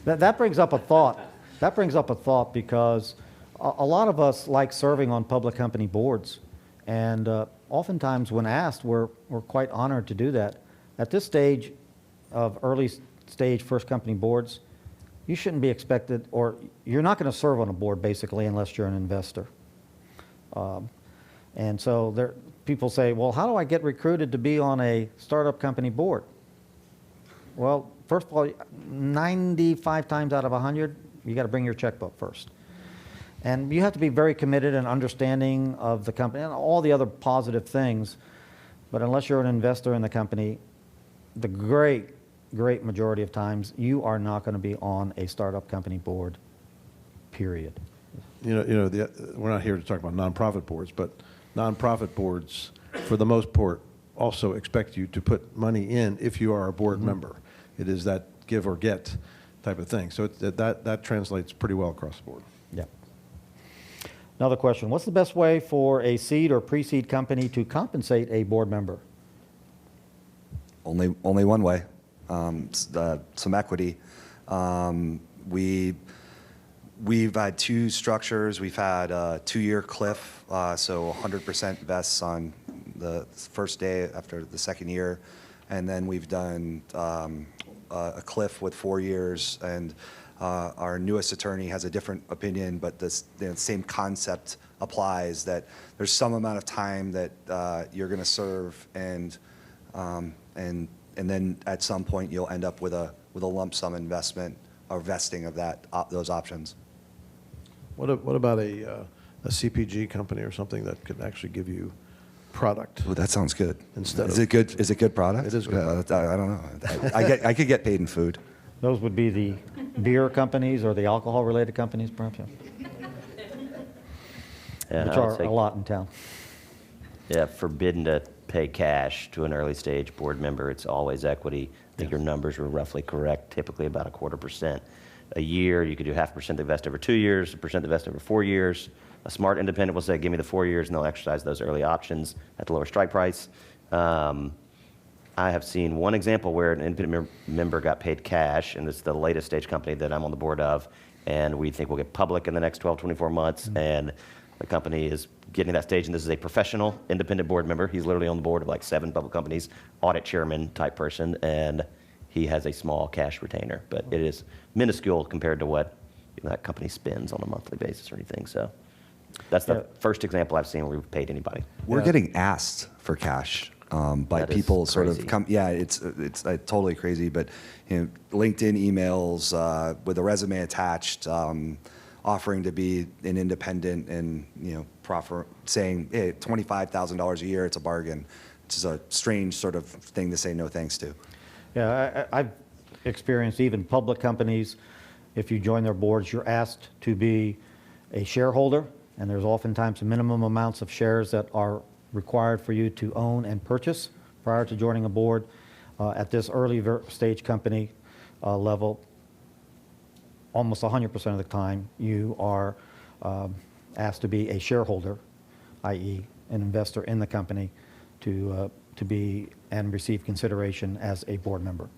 That brings up a thought. That brings up a thought because A lot of us like serving on public company boards, and oftentimes when asked, we're quite honored to do that. At this stage of early stage first company boards, you shouldn't be expected, or you're not going to serve on a board basically unless you're an investor. And so people say, well, how do I get recruited to be on a startup company board? Well, first of all, 95 times out of 100, you got to bring your checkbook first. And you have to be very committed and understanding of the company and all the other positive things. But unless you're an investor in the company, the great majority of times, you are not going to be on a startup company board, period. We're not here to talk about nonprofit boards, but nonprofit boards, for the most part, also expect you to put money in if you are a board member. It is that give or get type of thing. So that translates pretty well across the board. Yeah. Another question, what's the best way for a seed or pre-seed company to compensate a board member? Only one way, some equity. We've had two structures. We've had a 2-year cliff, so 100% vests on the first day after the second year, and then we've done a cliff with 4 years. And our newest attorney has a different opinion, but the same concept applies, that there's some amount of time that you're going to serve, and then at some point you'll end up with a lump sum investment or vesting of those options. What about a CPG company or something that could actually give you product? Oh, that sounds good. Instead Is of- it good? Is it good product? It is good. I don't know. I could get paid in food. Those would be the beer companies or the alcohol-related companies, perhaps, Yeah, which I would are say, a lot in town. yeah, forbidden to pay cash to an early stage board member. It's always equity. I think your numbers were roughly correct, typically about 0.25% a year. You could do 0.5% to vest over 2 years, 1% to vest over 4 years. A smart independent will say, give me the 4 years, and they'll exercise those early options at the lower strike price. I have seen one example where an independent member got paid cash, and it's the latest stage company that I'm on the board of, and we think we'll get public in the next 12, 24 months, and the company is getting to that stage, and this is a professional independent board member. He's literally on the board of like 7 public companies, audit chairman type person, and he has a small cash retainer, but it is minuscule compared to what that company spends on a monthly basis or anything. So that's the first example I've seen where we've paid anybody. We're getting asked for cash by That is people sort crazy. of come. Yeah, it's totally crazy. But LinkedIn emails with a resume attached, offering to be an independent, and saying, hey, $25,000 a year, it's a bargain. It's a strange sort of thing to say no thanks to. Yeah, I've experienced even public companies, if you join their boards, you're asked to be a shareholder, and there's oftentimes minimum amounts of shares that are required for you to own and purchase prior to joining a board. At this early stage company level, almost 100% of the time you are asked to be a shareholder, i.e. an investor in the company, to be and receive consideration as a board member.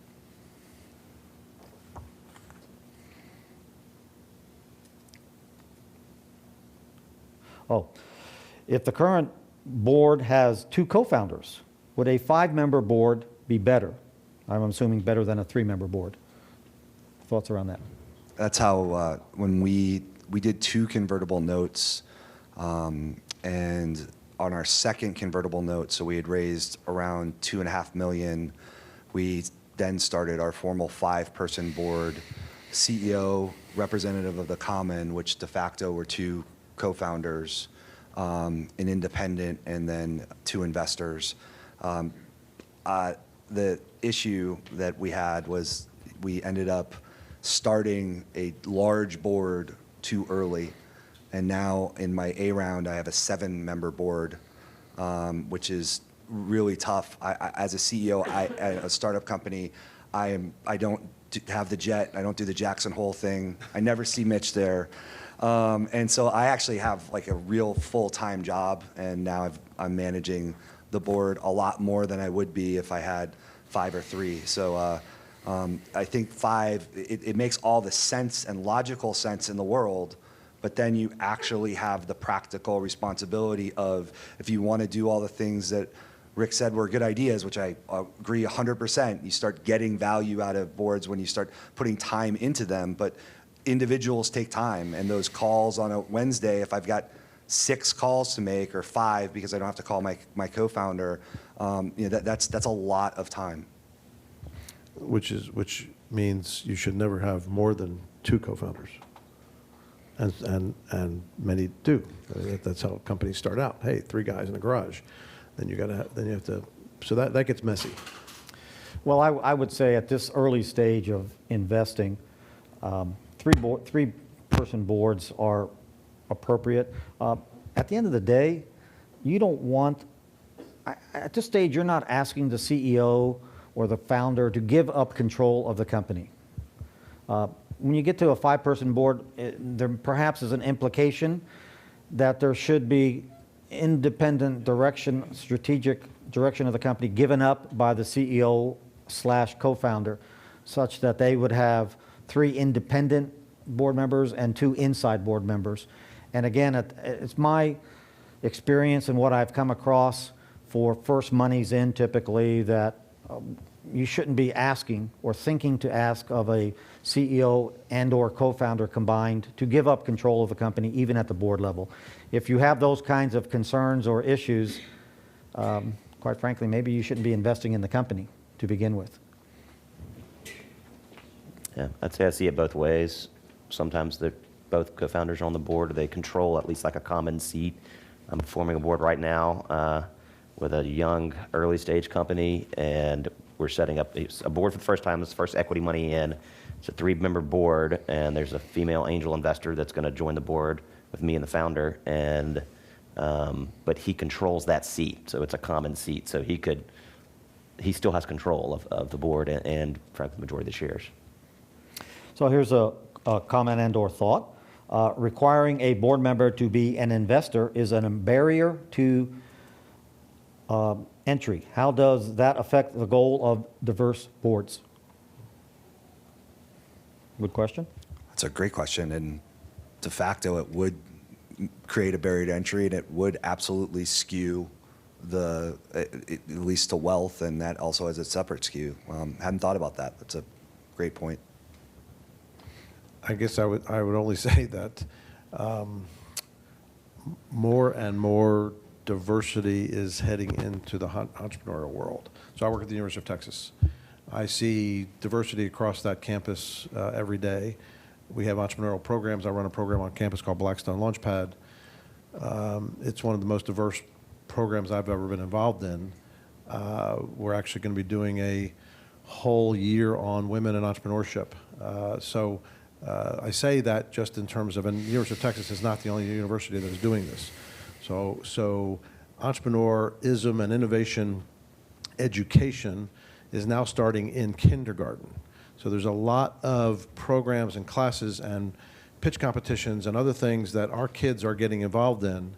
Oh, if the current board has 2 co-founders, would a 5-member board be better? I'm assuming better than a 3-member board. Thoughts around that? That's how when we did 2 convertible notes, and on our second convertible note, so we had raised around $2.5 million. We then started our formal 5-person board, CEO, representative of the common, which de facto were 2 co-founders, an independent, and then 2 investors. The issue that we had was we ended up starting a large board too early, and now in my A round I have a 7-member board, which is really tough. As a CEO at a startup company, I don't have the jet. I don't do the Jackson Hole thing. I never see Mitch there. And so I actually have like a real full-time job, and now I'm managing the board a lot more than I would be if I had 5 or 3. So I think 5, it makes all the sense and logical sense in the world but then you actually have the practical responsibility of, if you want to do all the things that Rick said were good ideas, which I agree 100%, you start getting value out of boards when you start putting time into them, but individuals take time, and those calls on a Wednesday, if I've got 6 calls to make or 5 because I don't have to call my co-founder, that's a lot of time. Which means you should never have more than 2 co-founders. And many do. That's how companies start out. Hey, 3 guys in a garage. Then you have to, so that gets messy. Well, I would say at this early stage of investing, 3-person boards are appropriate. At the end of the day, you don't want, at this stage, you're not asking the CEO or the founder to give up control of the company. When you get to a 5-person board, there perhaps is an implication that there should be independent direction, strategic direction of the company given up by the CEO/co-founder, such that they would have 3 independent board members and 2 inside board members. And again, it's my experience and what I've come across for first monies in typically that you shouldn't be asking or thinking to ask of a CEO and or co-founder combined to give up control of the company even at the board level. If you have those kinds of concerns or issues, quite frankly, maybe you shouldn't be investing in the company to begin with. Yeah, I'd say I see it both ways. Sometimes both co-founders are on the board, or they control at least like a common seat. I'm forming a board right now with a young early stage company, and we're setting up a board for the first time. It's the first equity money in. It's a 3-member board, and there's a female angel investor that's going to join the board with me and the founder, and but he controls that seat, so it's a common seat. So he still has control of the board and frankly the majority of the shares. So here's a comment and or thought. Requiring a board member to be an investor is a barrier to entry. How does that affect the goal of diverse boards? Good question. That's a great question, and de facto it would create a barrier to entry, and it would absolutely skew at least to wealth, and that also has a separate skew. Hadn't thought about that. That's a great point. I guess I would only say that more and more diversity is heading into the entrepreneurial world. So I work at the University of Texas. I see diversity across that campus every day. We have entrepreneurial programs. I run a program on campus called Blackstone Launchpad. It's one of the most diverse programs I've ever been involved in. We're actually going to be doing a whole year on women and entrepreneurship. So I say that just in terms of, and the University of Texas is not the only university that is doing this. So entrepreneurism and innovation education is now starting in kindergarten. So there's a lot of programs and classes and pitch competitions and other things that our kids are getting involved in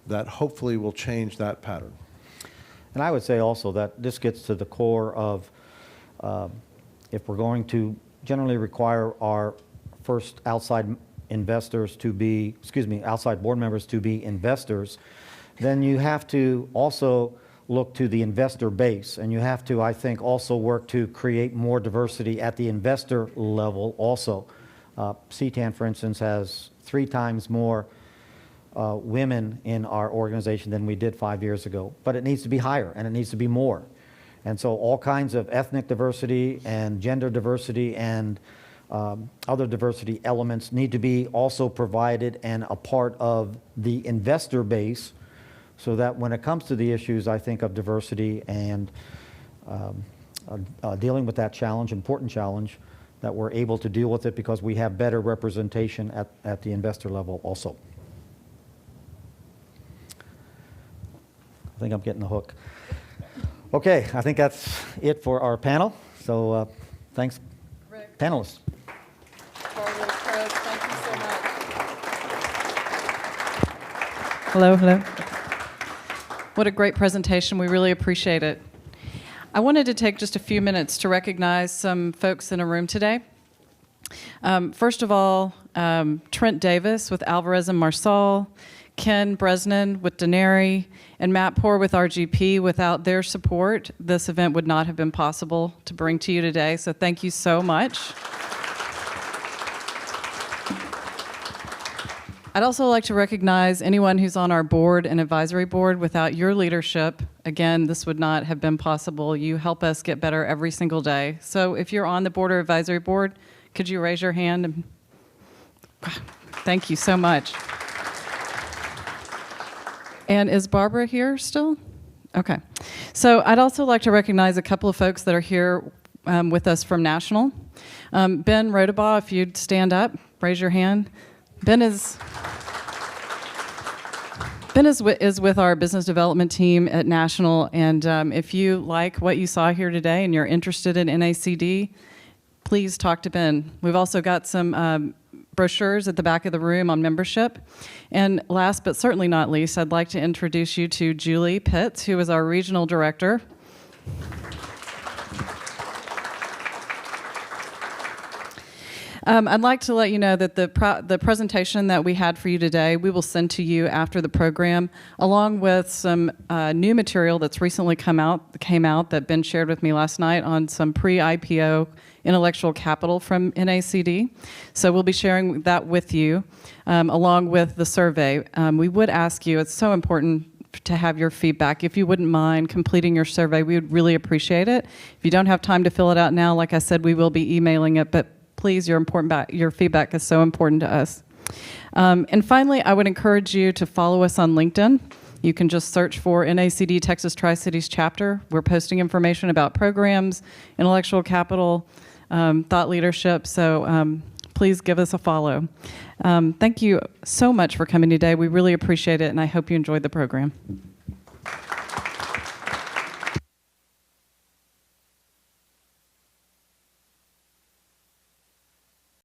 that hopefully will change that pattern. And I would say also that this gets to the core of if we're going to generally require our first outside investors to be, outside board members to be investors, then you have to also look to the investor base, and you have to, I think, also work to create more diversity at the investor level also. CTAN, for instance, has 3 times more women in our organization than we did 5 years ago, but it needs to be higher and it needs to be more. And so all kinds of ethnic diversity and gender diversity and other diversity elements need to be also provided and a part of the investor base, so that when it comes to the issues, I think, of diversity and dealing with that challenge, important challenge, that we're able to deal with it because we have better representation at the investor level also. I think I'm getting the hook. Okay, I think that's it for our panel. So thanks, Rick. panelists. Barbara, Craig, thank you so much. Hello, hello. What a great presentation. We really appreciate it. I wanted to take just a few minutes to recognize some folks in a room today. First of all, Trent Davis with Alvarez and Marsal, Ken Bresnan with Denary, and Matt Poor with RGP. Without their support, this event would not have been possible to bring to you today, so thank you so much. I'd also like to recognize anyone who's on our board and advisory board. Without your leadership, again, this would not have been possible. You help us get better every single day. So if you're on the board or advisory board, could you raise your hand? Thank you so much. And is Barbara here still? Okay. So I'd also like to recognize a couple of folks that are here with us from National. Ben Rodabaugh, if you'd stand up, raise your hand. Ben is with our business development team at National, and if you like what you saw here today and you're interested in NACD, please talk to Ben. We've also got some brochures at the back of the room on membership. And last but certainly not least, I'd like to introduce you to Julie Pitts, who is our regional director. I'd like to let you know that the presentation that we had for you today, we will send to you after the program, along with some new material that's recently came out that Ben shared with me last night on some pre-IPO intellectual capital from NACD. So we'll be sharing that with you, along with the survey. We would ask you, it's so important to have your feedback. If you wouldn't mind completing your survey, we would really appreciate it. If you don't have time to fill it out now, like I said, we will be emailing it, but please, your feedback is so important to us. And finally, I would encourage you to follow us on LinkedIn. You can just search for NACD Texas Tri-Cities Chapter. We're posting information about programs, intellectual capital, thought leadership, so please give us a follow. Thank you so much for coming today. We really appreciate it, and I hope you enjoyed the program.